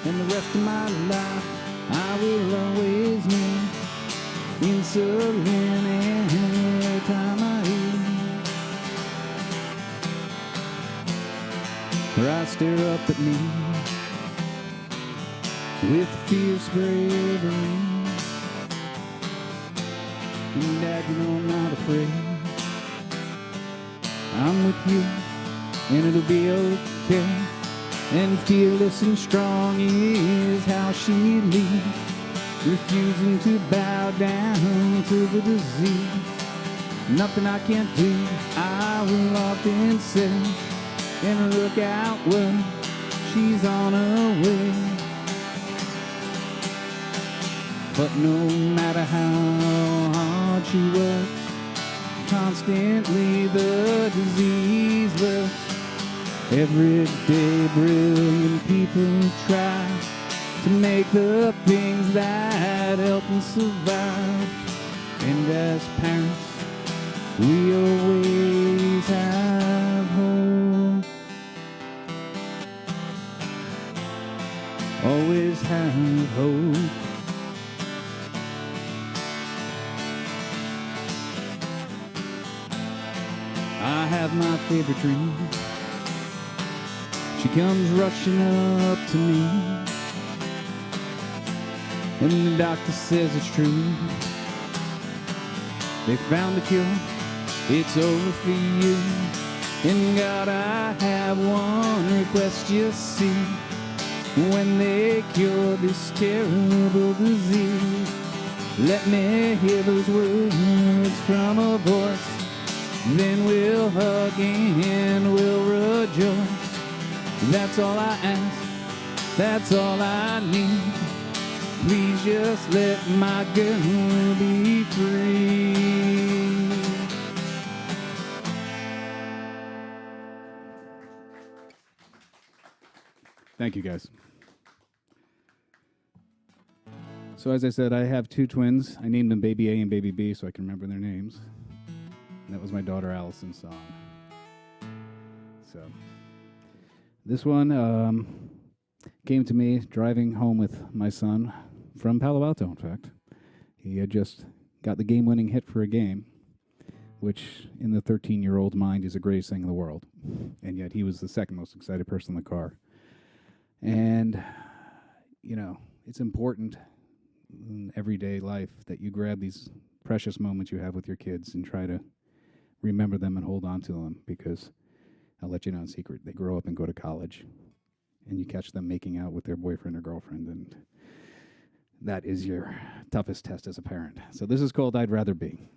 J: and the rest of my life I will always need insulin every time I eat. Or I stare up at me with fierce bravery. And Dad, you know I'm not afraid. I'm with you, and it'll be okay. And fearless and strong is how she leads, refusing to bow down to the disease. Nothing I can't do, I will often say, and look out when she's on her way. But no matter how hard she works, constantly the disease lurks. Every day brilliant people try to make the things that help us survive. And as parents, we always have hope. Always have hope. I have my favorite dream. She comes rushing up to me, and the doctor says it's true. They found the cure, it's over for you. And God, I have one request, you see. When they cure this terrible disease, let me hear those words from a voice. Then we'll hug and we'll rejoice. That's all I ask, that's all I need. Please just let my girl be free. Thank you, guys. So as I said, I have two twins. I named them Baby A and Baby B so I can remember their names. And that was my daughter Allison's song. So this one came to me driving home with my son from Palo Alto, in fact. He had just got the game-winning hit for a game, which in the 13-year-old mind is the greatest thing in the world. And yet he was the second most excited person in the car. And, you know, it's important in everyday life that you grab these precious moments you have with your kids and try to remember them and hold on to them, because I'll let you know in secret, they grow up and go to college, and you catch them making out with their boyfriend or girlfriend, and that is your toughest test as a parent. So this is called I'd Rather Be.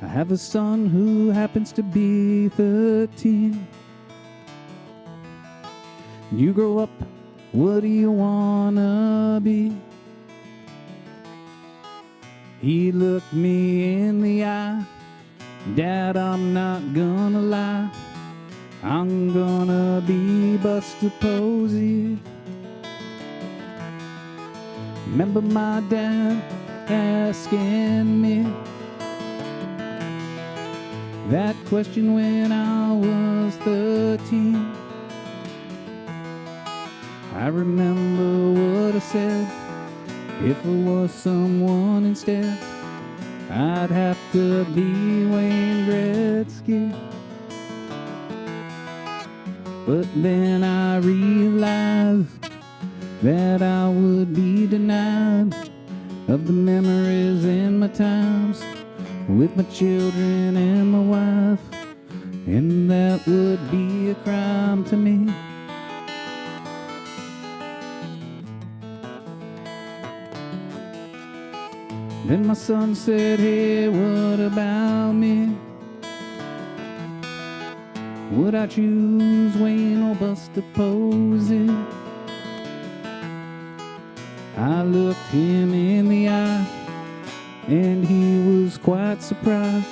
J: I have a son who happens to be 13. You grow up, what do you wanna be? He looked me in the eye. Dad, I'm not gonna lie. I'm gonna be Buster Posey. Remember my dad asking me that question when I was 13. I remember what I said. If it was someone instead, I'd have to be Wayne Gretzky. But then I realized that I would be denied of the memories in my times with my children and my wife, and that would be a crime to me. Then my son said, hey, what about me? Would I choose Wayne or Buster Posey? I looked him in the eye, and he was quite surprised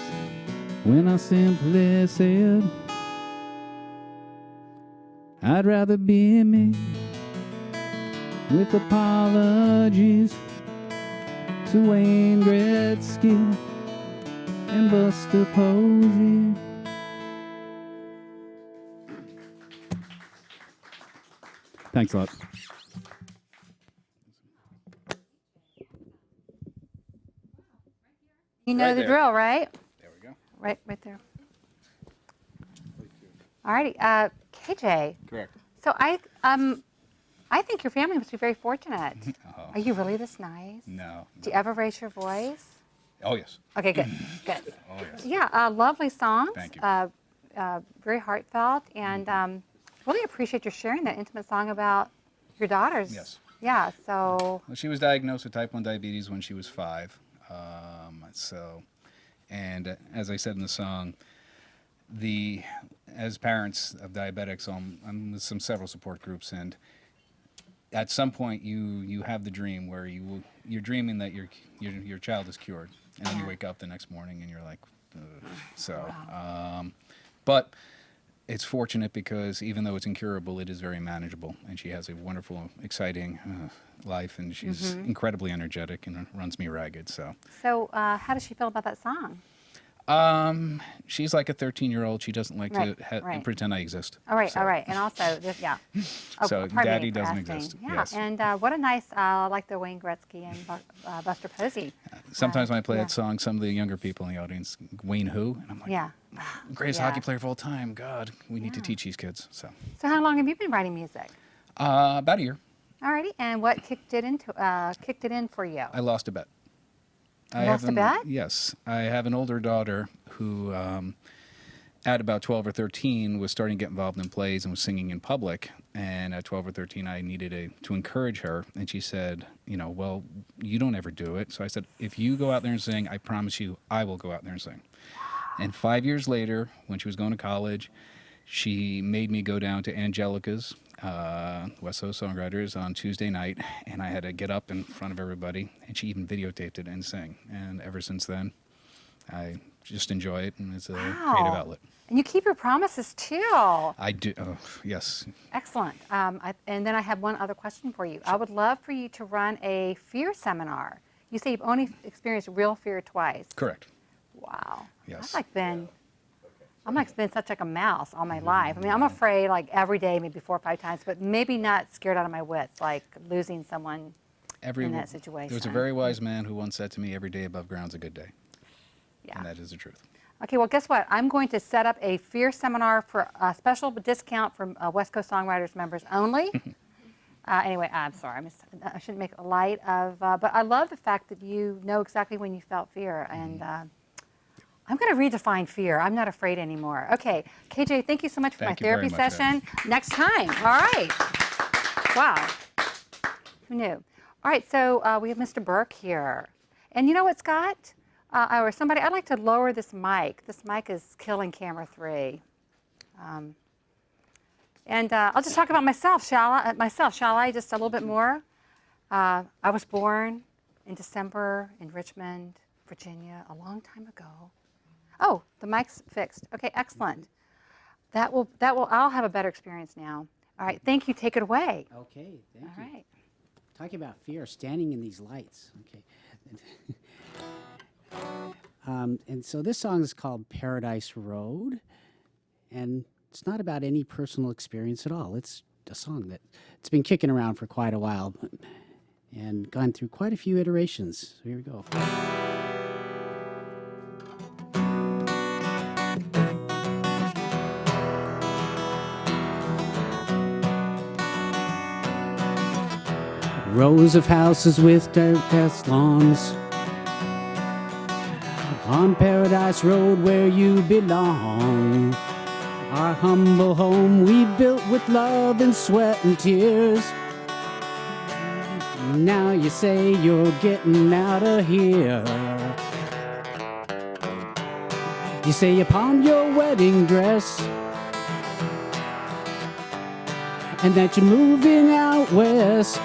J: when I simply said, I'd rather be me, with apologies to Wayne Gretzky and Buster Posey. Thanks a lot.
A: You know
J: Right
A: the
J: there.
A: drill, right?
J: There we go.
A: Right there. All righty, KJ.
J: Correct.
A: So I think your family must be very fortunate.
J: Oh,
A: Are you really this nice?
J: no.
A: Do you ever raise your voice?
J: Oh, yes.
A: Okay, good, good.
J: Oh, yes.
A: Yeah, lovely songs.
J: Thank you.
A: Very heartfelt, and really appreciate your sharing that intimate song about your daughters.
J: Yes.
A: Yeah. So.
J: Well, she was diagnosed with type 1 diabetes when she was 5. And as I said in the song, as parents of diabetics, I'm with several support groups, and at some point you have the dream where you're dreaming that your child is cured, and then you wake up the next morning and you're like, ugh. But it's fortunate because even though it's incurable, it is very manageable, and she has a wonderful, exciting life, and she's incredibly energetic and runs me ragged. So
A: how does she feel about that song?
J: she's like a 13-year-old. She doesn't like to
A: Right.
J: pretend I exist.
A: All right,
J: So-
A: all right. And also, yeah. Oh,
J: So
A: pardon me
J: Daddy
A: for
J: doesn't
A: asking.
J: exist,
A: Yeah,
J: yes.
A: and what a nice, like the Wayne Gretzky and Buster Posey.
J: Sometimes when I play
A: yeah.
J: that song, some of the younger people in the audience, Wayne who? And I'm like,
A: Yeah.
J: greatest
A: Yeah.
J: hockey player of all time. God, we need to teach these kids. So
A: So how long have you been writing music?
J: about a year.
A: Alrighty, and what kicked it in for you?
J: I lost a bet.
A: You lost a bet?
J: Yes. I have an older daughter who, at about 12 or 13, was starting to get involved in plays and was singing in public. And at 12 or 13, I needed to encourage her. And she said, well, you don't ever do it. So I said, if you go out there and sing, I promise you I will go out there and sing. And 5 years later, when she was going to college, she made me go down to Angelica's, West Coast Songwriters, on Tuesday night, and I had to get up in front of everybody, and she even videotaped it and sang. And ever since then, I just enjoy it, and it's a creative outlet.
A: And you keep your promises too.
J: I do, yes.
A: Excellent. And then I have one other question for you. I would love for you to run a fear seminar. You say you've only experienced real fear twice.
J: Correct.
A: Wow.
J: Yes.
A: I'm like been such like a mouse all my life. I mean, I'm afraid like every day, maybe 4 or 5 times, but maybe not scared out of my wits, like losing someone in that situation.
J: There was a very wise man who once said to me, every day above ground's a good day.
A: Yeah.
J: And that is the truth.
A: Okay, well, guess what? I'm going to set up a fear seminar for a special discount for West Coast Songwriters members only. Anyway, I'm sorry. I shouldn't make light of, but I love the fact that you know exactly when you felt fear. And I'm going to redefine fear. I'm not afraid anymore. Okay, KJ, thank you so much for
J: Thank
A: my
J: you very
A: therapy
J: much,
A: session. Next time. All right. Wow. Who knew? All right, so we have Mr. Burke here. And you know what, Scott? Or somebody, I'd like to lower this mic. This mic is killing camera 3. And I'll just talk about myself, shall I? Just a little bit more. I was born in December in Richmond, Virginia, a long time ago. Oh, the mic's fixed. Okay, excellent. I'll have a better experience now. All right, thank you. Take it away.
K: Okay, thank
A: All
K: you.
A: right.
K: Talking about fear, standing in these lights. Okay. And so this song is called Paradise Road, and it's not about any personal experience at all. It's a song that it's been kicking around for quite a while and gone through quite a few iterations. So here we go. Rows of houses with dirt lawns on Paradise Road where you belong. Our humble home we built with love and sweat and tears. Now you say you're getting out of here. You say you pawned your wedding dress and that you're moving out west.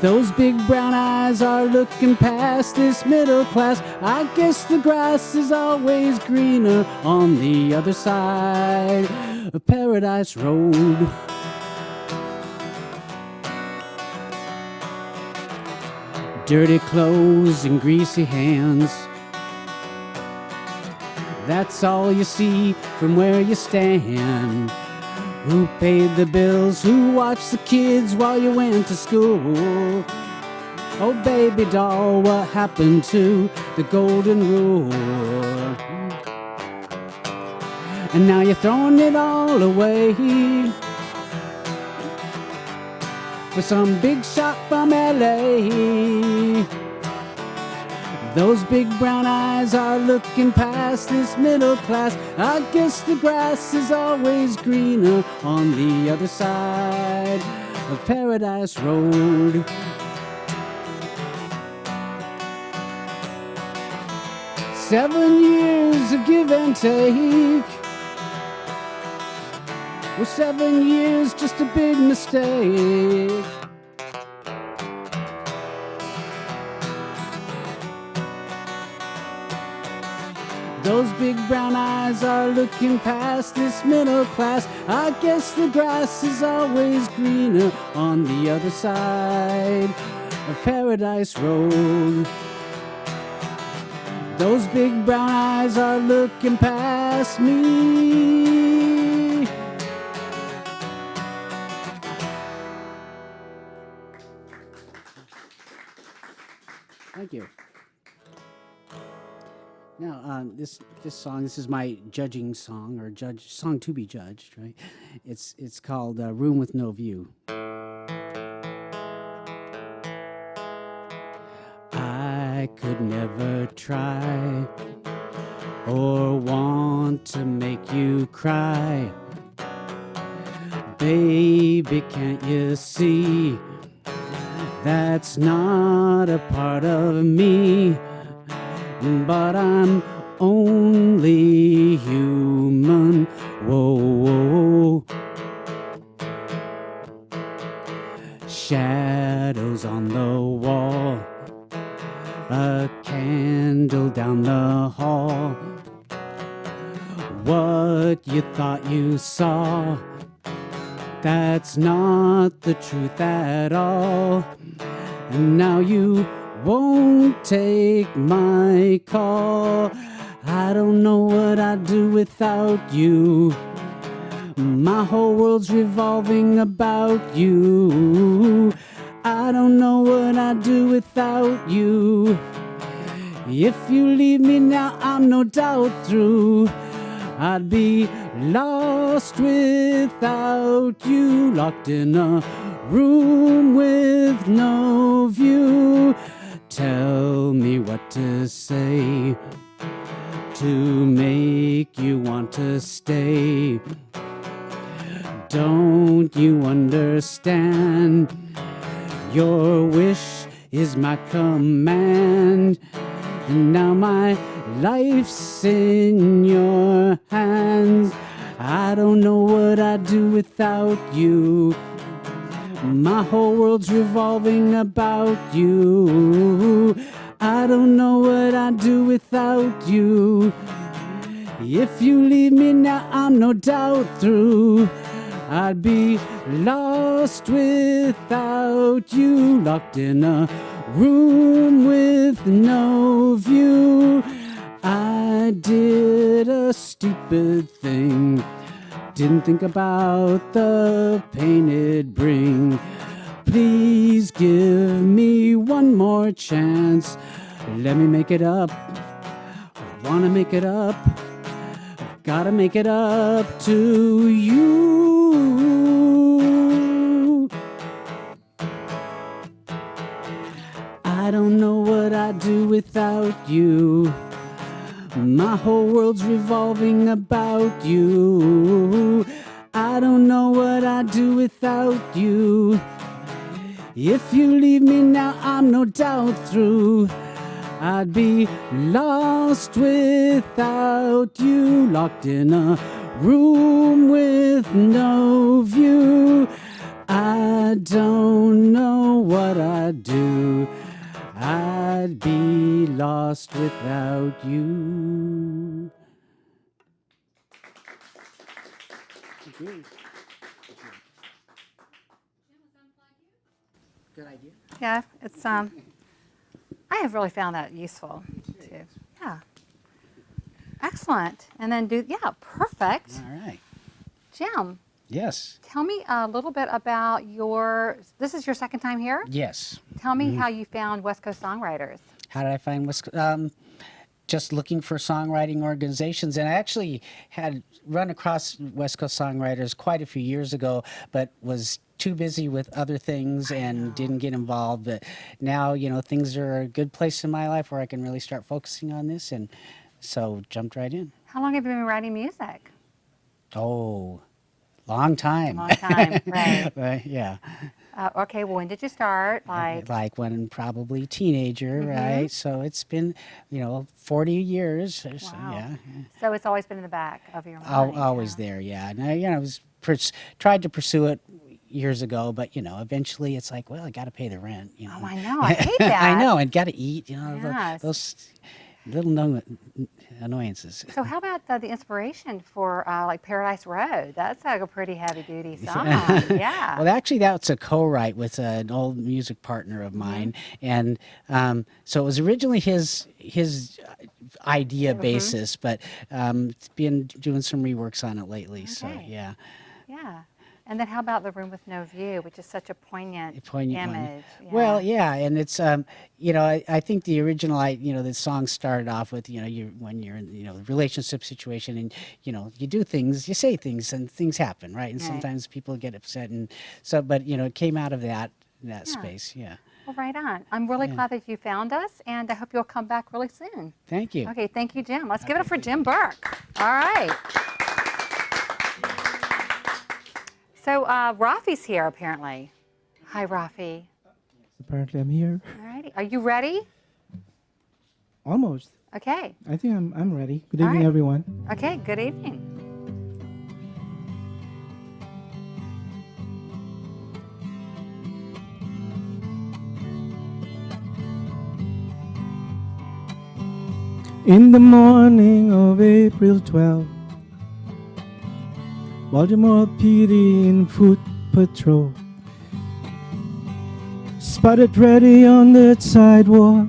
K: Those big brown eyes are looking past this middle class. I guess the grass is always greener on the other side of Paradise Road. Dirty clothes and greasy hands, that's all you see from where you stand. Who paid the bills? Who watched the kids while you went to school? Oh, baby doll, what happened to the golden rule? And now you're throwing it all away for some big shot from LA. Those big brown eyes are looking past this middle class. I guess the grass is always greener on the other side of Paradise Road. Seven years of give and take. Well, 7 years just a big mistake. Those big brown eyes are looking past this middle class. I guess the grass is always greener on the other side of Paradise Road. Those big brown eyes are looking past me. Thank you. Now, this song, this is my judging song, or song to be judged, right? It's called Room with No View. I could never try or want to make you cry. Baby, can't you see that's not a part of me? But I'm only human. Whoa, whoa, whoa. Shadows on the wall, a candle down the hall. What you thought you saw, that's not the truth at all. And now you won't take my call. I don't know what I'd do without you. My whole world's revolving about you. I don't know what I'd do without you. If you leave me now, I'm no doubt through. I'd be lost without you, locked in a room with no view. Tell me what to say. understand. Your wish is my command, and now my life's in your hands. I don't know what I'd do without you. My whole world's revolving about you. I don't know what I'd do without you. If you leave me now, I'm no doubt through. I'd be lost without you, locked in a room with no view. I did a stupid thing, didn't think about the pain it'd bring. Please give me one more chance. Let me make it up. I wanna make it up. Gotta make it up to you. I don't know what I'd do without you. My whole world's revolving about you. I don't know what I'd do without you. If you leave me now, I'm no doubt through. I'd be lost without you, locked in a room with no view. I don't know what I'd do. I'd be lost without you.
I: Good idea.
A: Yeah, it's I have really found that useful too. Yeah. Excellent. And then perfect.
K: All right.
A: Jim,
K: Yes.
A: tell me a little bit about this is your second time here?
K: Yes.
A: Tell me how you found West Coast Songwriters.
K: How did I find just looking for songwriting organizations, and I actually had run across West Coast Songwriters quite a few years ago, but was too busy with other things and didn't get involved. But now, things are a good place in my life where I can really start focusing on this, and so jumped right in.
A: How long have you been writing music?
K: Oh, long time.
A: Long time, right.
K: Yeah.
A: Okay, well, when did you start?
K: Like when probably teenager, right? So it's been, 40 years. Or so,
A: Wow.
K: yeah.
A: So it's always been in the back of your mind.
K: Always there, yeah. And I was tried to pursue it years ago, but eventually it's like, well, I got to pay the rent.
A: Oh, I know. I hate that.
K: I know, and got to eat.
A: Yes.
K: Those little annoyances.
A: So how about the inspiration for like Paradise Road? That's like a pretty heavy duty song. Yeah.
K: Well, actually, that's a co-write with an old music partner of mine, and so it was originally his idea basis, but it's been doing some reworks on it lately.
A: Okay.
K: So yeah.
A: Yeah. And then how about The Room with No View, which is such a poignant
K: one.
A: image? Yeah.
K: Well, yeah, and it's I think the original the song started off with when you're in a relationship situation, and you do things, you say things, and things happen, right? And
A: Right.
K: sometimes people get upset, and so it came out of that space. Yeah.
A: Well, right on. I'm really glad that you found us, and I hope you'll come back really soon.
K: Thank you.
A: Okay, thank you, Jim. Let's give it up for Jim Burke. All right. So Rafi's here, apparently. Hi, Rafi.
L: Apparently, I'm here.
A: All righty. Are you ready?
L: Almost.
A: Okay.
L: I think I'm ready. Good
A: All
L: evening,
A: right.
L: everyone.
A: Okay, good evening.
L: In the morning of April 12, Baltimore PD in foot patrol spotted ready on the sidewalk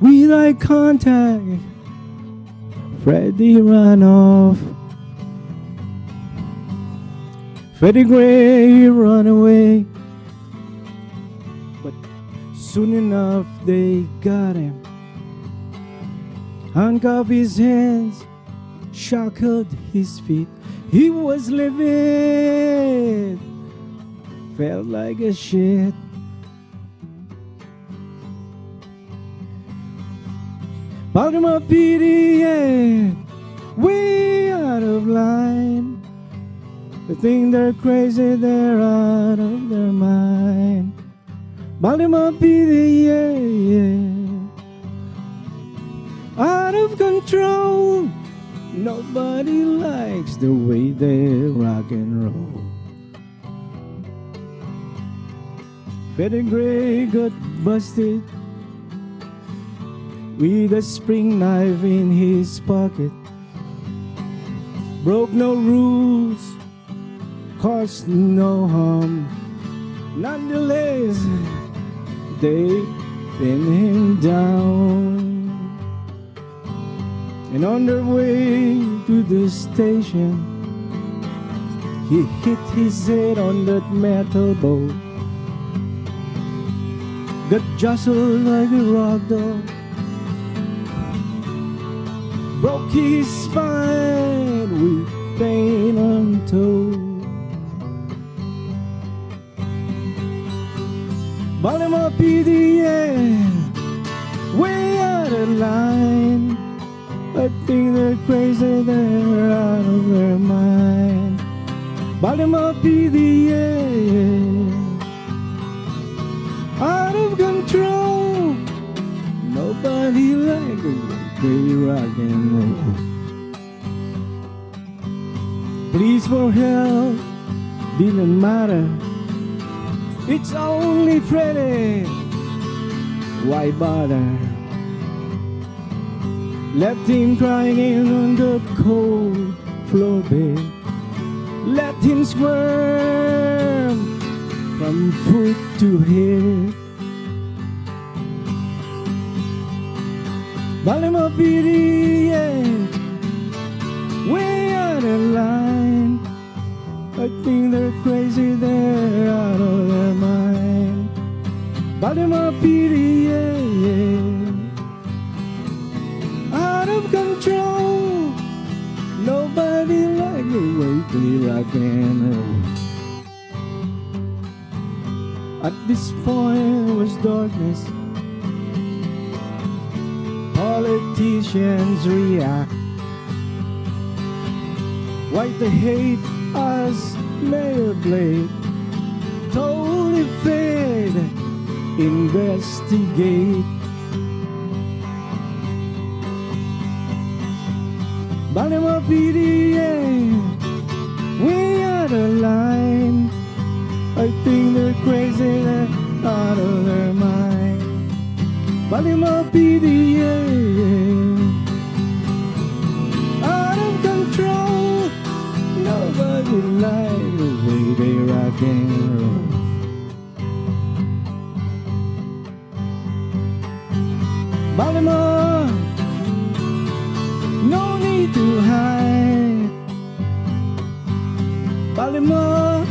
L: with eye contact. Freddie ran off. Freddie Gray ran away, but soon enough they got him. Handcuffed his hands, shackled his feet. He was livid, felt like a shit. Baltimore PD, yeah, way out of line. They think they're crazy, they're out of their mind. Baltimore PD, yeah, yeah. Out of control. Nobody likes the way they rock and roll. Freddie Gray got busted with a spring knife in his pocket. Broke no rules, caused no harm. Nonetheless, they pinned him down. And on their way to the station, he hit his head on that metal boat. Got jostled like a rock dog. Broke his spine with pain untold. Baltimore PD, yeah, way out of line. I think they're crazy, they're out of their mind. Baltimore PD, yeah, out of control. Nobody like the way they rock and roll. Please for help, didn't matter. It's only Freddie, why bother? Left him crying on the cold floor bed. Let him squirm from foot to head. Baltimore PD, yeah, way out of line. I think they're crazy, they're out of their mind. Baltimore PD, yeah, yeah, out of control. Nobody like the way they rock and roll. At this point was darkness. Politicians react. Why they hate us, Mayor Blake? Totally failed. Investigate. Baltimore PD, yeah, way out of line. I think they're crazy, they're out of their mind. Baltimore PD, yeah, yeah, out of control. Nobody like the way they rock and roll. Baltimore, no need to hide. Baltimore,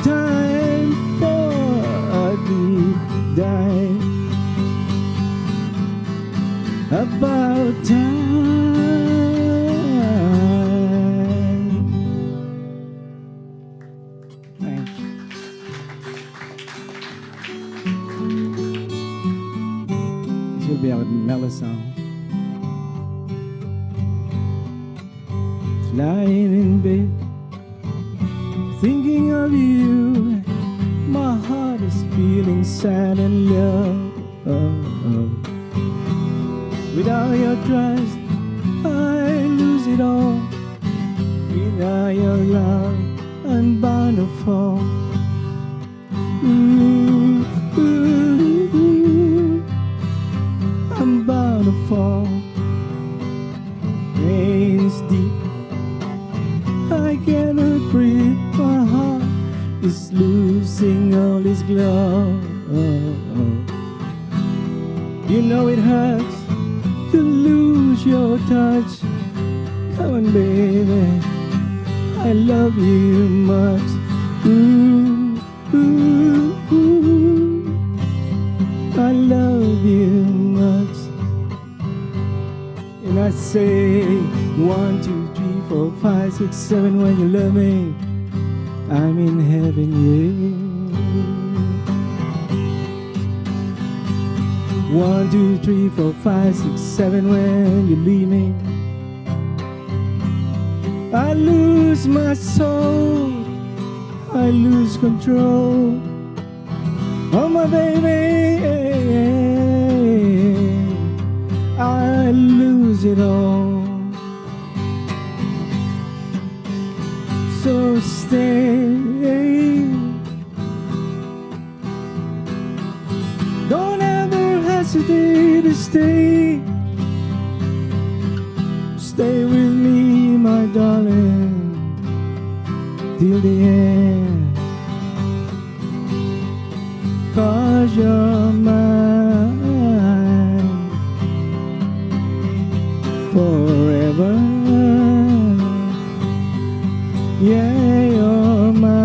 L: time for a deep dive. About time. Thanks. This will be our mellow song. Lying in bed, thinking of you. My heart is feeling sad and low. Without your trust, I lose it all. Without your love, I'm bound to fall. Ooh, ooh, ooh, I'm bound to fall. Pain's deep, I cannot breathe. My heart is losing all its glow. You know it hurts to lose your touch. Come on, baby, I love you much. Ooh, ooh, ooh, I love you much. And I say 1, 2, 3, 4, 5, 6, 7. When you love me, I'm in heaven, yeah. 1, 2, 3, 4, 5, 6, 7. When you leave me, I lose my soul, I lose control of my baby. I lose it all. So stay, don't ever hesitate to stay. Stay with me, my darling, till the end. 'Cause you're mine forever. Yeah, you're mine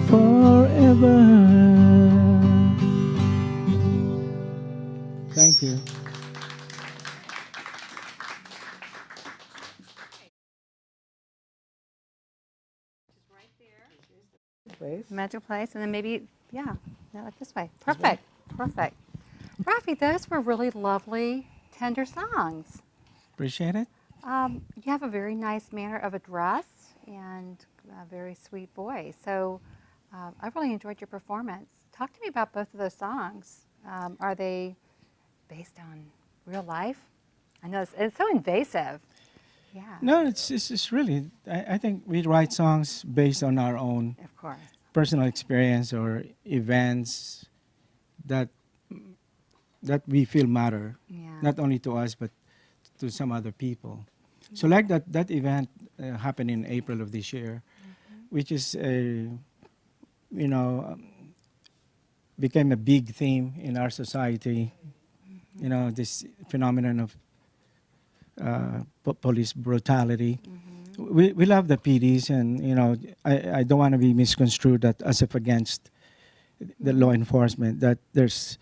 L: forever. Thank you.
A: Magic place, and then maybe, yeah, like this way. Perfect, perfect. Rafi, those were really lovely, tender songs.
L: Appreciate it.
A: You have a very nice manner of address and a very sweet voice. So I really enjoyed your performance. Talk to me about both of those songs. Are they based on real life? I know it's so invasive. Yeah.
L: No, it's really, I think we write songs based on our own
A: Of course.
L: personal experience or events that we feel matter,
A: Yeah.
L: not only to us but to some other people. So like that event happened in April of this year, which is became a big theme in our society. You know, this phenomenon of police brutality. We love the PDs, and I don't want to be misconstrued that as if against the law enforcement, that there's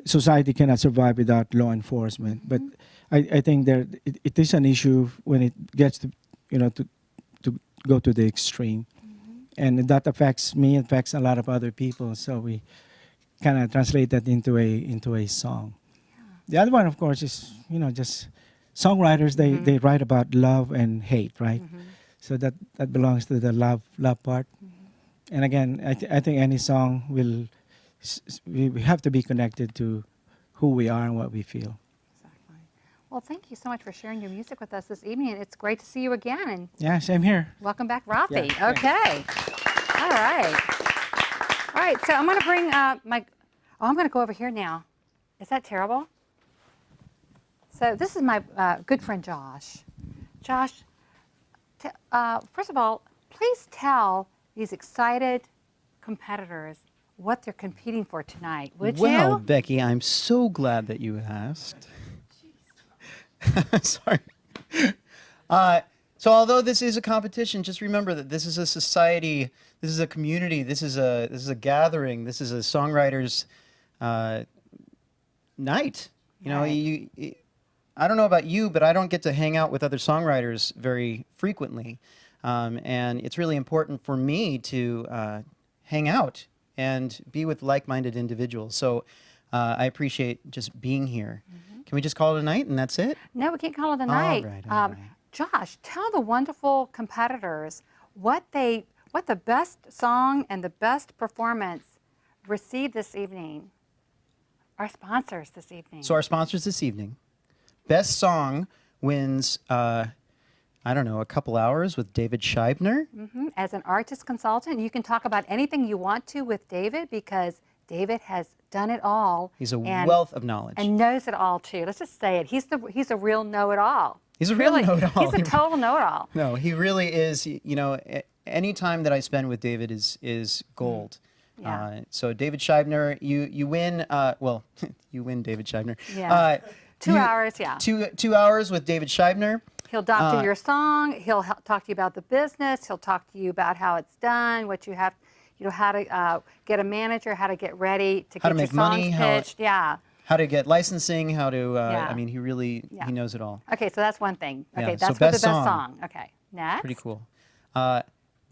L: society cannot survive without law enforcement. But I think it is an issue when it gets to go to the extreme, and that affects me, affects a lot of other people. So we kind of translate that into a song. The other one, of course, is just songwriters. They write about love and hate, right? So that belongs to the love part. And again, I think any song we have to be connected to who we are and what we feel.
A: Exactly. Well, thank you so much for sharing your music with us this evening. It's great to see you again. And
L: Yeah, same here.
A: welcome back, Rafi.
L: Yeah,
A: okay. All right. All right. So I'm going to bring I'm going to go over here now. Is that terrible? So this is my good friend Josh. Josh, first of all, please tell these excited competitors what they're competing for tonight, would
H: Well,
A: you?
H: Becky, I'm so glad that you asked. Sorry. So although this is a competition, just remember that this is a society, this is a community, this is a gathering, this is a songwriters night. You know,
A: Right.
H: I don't know about you, but I don't get to hang out with other songwriters very frequently. And it's really important for me to hang out and be with like-minded individuals. So I appreciate just being here. Can we just call it a night and that's it?
A: No, we can't call it a
H: All
A: night.
H: right.
A: Josh, tell the wonderful competitors what the best song and the best performance received this evening. Our sponsors this evening.
H: So our sponsors this evening, best song wins, I don't know, a couple hours with David Scheibner.
A: As an artist consultant, you can talk about anything you want to with David because David has done it all.
H: He's a wealth of knowledge.
A: And knows it all too. Let's just say it. He's a real know-it-all.
H: He's a real
A: Really,
H: know-it-all.
A: He's a total know-it-all.
H: No, he really is. You know, any time that I spend with David is gold.
A: Yeah.
H: So David Scheibner, you win. Well, you win, David Scheibner.
A: Yeah. 2 hours, yeah.
H: 2 hours with David Scheibner.
A: He'll doctor your song. He'll talk to you about the business. He'll talk to you about how it's done, what you have, how to get a manager, how to get ready to
H: How
A: get
H: to
A: your
H: make money,
A: songs pitched. Yeah.
H: How to get licensing, how to,
A: Yeah.
H: I mean, he really, he knows it all.
A: Okay, so that's one thing. Okay,
H: Yeah, so
A: that's for the
H: best
A: best
H: song.
A: song. Okay, next.
H: Pretty cool.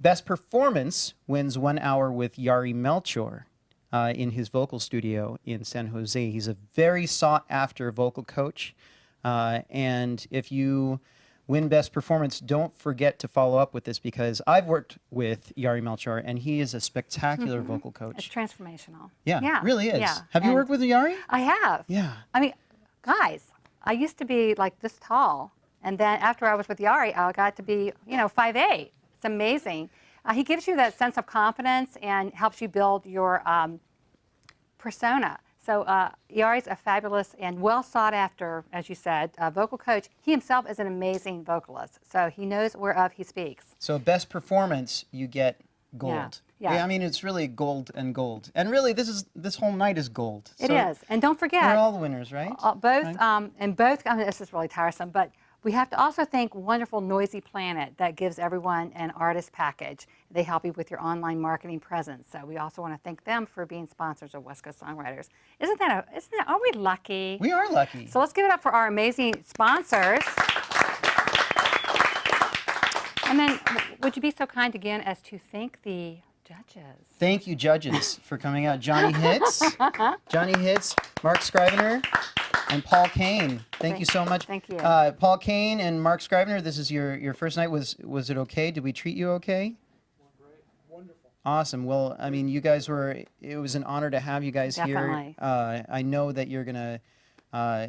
H: Best performance wins 1 hour with Yari Melchior in his vocal studio in San Jose. He's a very sought after vocal coach. And if you win Best Performance, don't forget to follow up with this, because I've worked with Yari Melchior, and he is a spectacular vocal
A: It's
H: coach.
A: transformational.
H: Yeah, really is.
A: Yeah.
H: Have you
A: And
H: worked with Yari?
A: I have.
H: Yeah.
A: I mean, guys, I used to be like this tall, and then after I was with Yari, I got to be, 5'8". It's amazing. He gives you that sense of confidence and helps you build your persona. So Yari's a fabulous and well sought after, as you said, vocal coach. He himself is an amazing vocalist, so he knows whereof he speaks.
H: So Best Performance, you get gold.
A: Yeah.
H: I mean, it's really gold and gold. And really, this whole night is gold.
A: It
H: So
A: is, and don't forget,
H: we're all the winners, right?
A: both,
H: Right?
A: I mean, this is really tiresome, but we have to also thank wonderful Noisy Planet that gives everyone an artist package. They help you with your online marketing presence. So we also want to thank them for being sponsors of West Coast Songwriters. Are we lucky?
H: We are lucky.
A: So let's give it up for our amazing sponsors. And then would you be so kind again as to thank the judges?
H: Thank you, judges, for coming out. Johnny Hitz, Mark Scrivener, and Paul Kane. Thank you so much.
A: Thank you.
H: Paul Kane and Mark Scrivener, this is your first night. Was it okay? Did we treat you okay?
F: Wonderful.
H: Awesome. Well, I mean, it was an honor to have you guys
A: Definitely.
H: here. I know that you're going to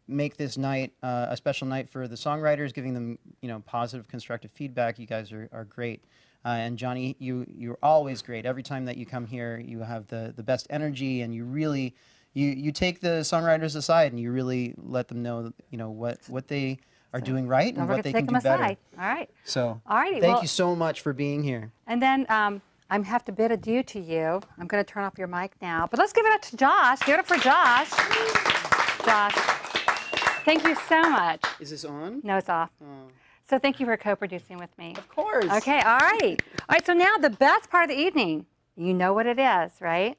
H: make this night a special night for the songwriters, giving them, positive, constructive feedback. You guys are great. And Johnny, you're always great. Every time that you come here, you have the best energy, and you really, you take the songwriters aside, and you really let them know, what they are doing right and what they can do better.
A: All right.
H: So,
A: Alrighty,
H: thank
A: well-
H: you so much for being here.
A: And then I have to bid adieu to you. I'm going to turn off your mic now. But let's give it up to Josh. Give it up for Josh. Josh, thank you so much.
H: Is this on?
A: No, it's off.
H: Oh.
A: So thank you for co-producing with me.
H: Of course.
A: Okay, all right. All right, so now the best part of the evening. You know what it is, right?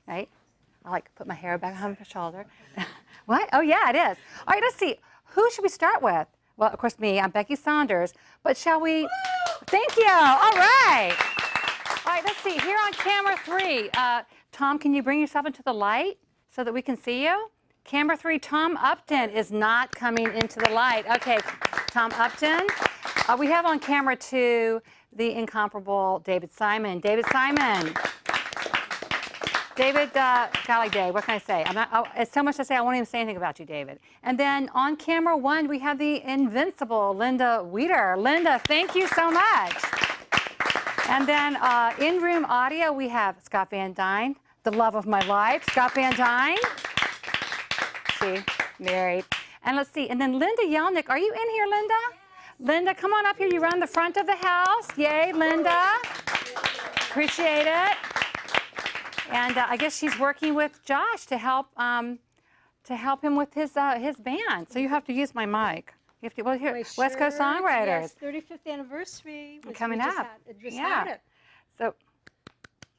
A: Right? I like to put my hair back on my shoulder. What? Oh, yeah, it is. All right, let's see. Who should we start with? Well, of course, me. I'm Becky Saunders. But shall we? Thank you. All right. All right, let's see. Here on camera 3, Tom, can you bring yourself into the light so that we can see you? Camera 3, Tom Upton is not coming into the light. Okay, Tom Upton. We have on camera 2 the incomparable David Simon. David Simon. David, golly day, what can I say? It's so much to say, I won't even say anything about you, David. And then on camera 1, we have the invincible Linda Weeder. Linda, thank you so much. And then in-room audio, we have Scott Van Dyne, the love of my life, Scott Van Dyne. See, married. And let's see, and then Linda Yelnick. Are you in here, Linda? Linda, come on up here. You run the front of the house. Yay, Linda. Appreciate it. And I guess she's working with Josh to help him with his band. So you have to use my mic. You have to, well, here, West Coast Songwriters.
M: Yes, 35th anniversary.
A: Coming up.
M: Just
A: Yeah.
M: had it.
A: So,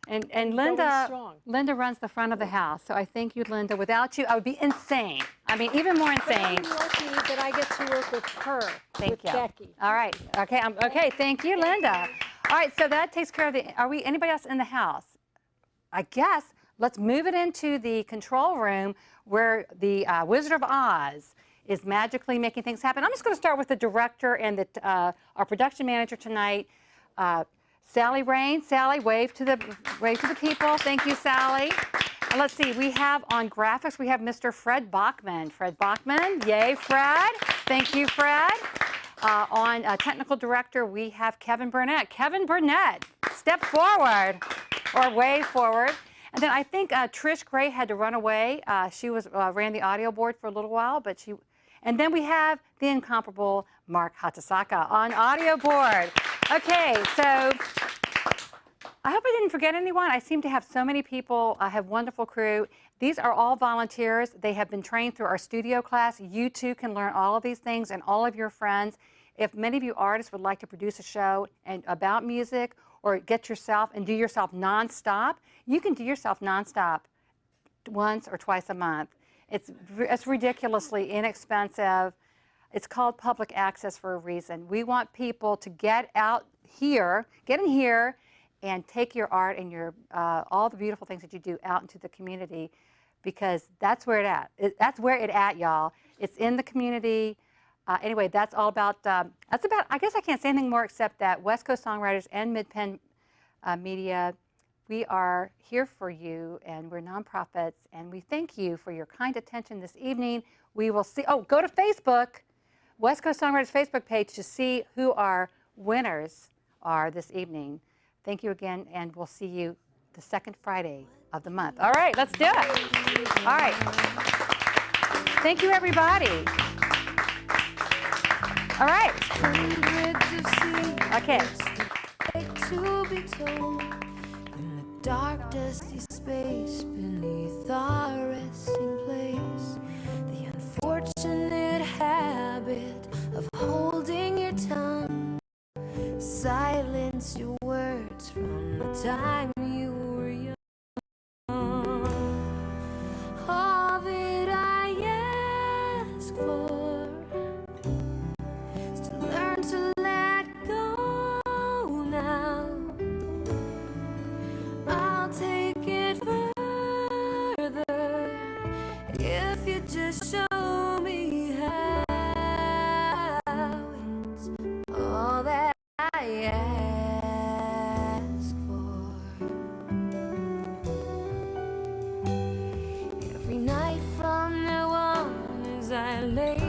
A: and
M: Going
A: Linda,
M: strong.
A: Linda runs the front of the house. So I thank you, Linda. Without you, I would be insane. I mean, even more
M: But I'm
A: insane.
M: lucky that I get to work with her,
A: Thank
M: with
A: you.
M: Becky.
A: All right. Okay. Okay. Thank you, Linda. All right. So that takes care of the. Are we anybody else in the house? I guess let's move it into the control room where the Wizard of Oz is magically making things happen. I'm just going to start with the director and our production manager tonight, Sally Rain. Sally, wave to the people. Thank you, Sally. And let's see. We have on graphics. We have Mr. Fred Bachman. Fred Bachman. Yay, Fred. Thank you, Fred. On technical director, we have Kevin Burnett. Kevin Burnett, step forward or wave forward. And then I think Trish Gray had to run away. She ran the audio board for a little while, but she. And then we have the incomparable Mark Hatasaka on audio board. Okay, so I hope I didn't forget anyone. I seem to have so many people. I have wonderful crew. These are all volunteers. They have been trained through our studio class. You too can learn all of these things, and all of your friends. If many of you artists would like to produce a show and about music, or get yourself and do yourself nonstop, you can do yourself nonstop once or twice a month. It's ridiculously inexpensive. It's called public access for a reason. We want people to get out here, get in here, and take your art and your all the beautiful things that you do out into the community, because that's where it at. That's where it at, y'all. It's in the community. Anyway, that's all about, I guess I can't say anything more except that West Coast Songwriters and Midpen Media, we are here for you, and we're nonprofits, and we thank you for your kind attention this evening. We will see, go to Facebook, West Coast Songwriters Facebook page to see who our winners are this evening. Thank you again, and we'll see you the second Friday of the month. All right, let's do it. All right. Thank you, everybody. All right. Okay.
N: To be told in the dark, dusty space beneath our resting place, the unfortunate habit of holding your tongue, silence your words from the time you were young. All that I ask for is to learn to let go now. I'll take it further if you just show me how. It's all that I ask for. Every night from now on, as I lay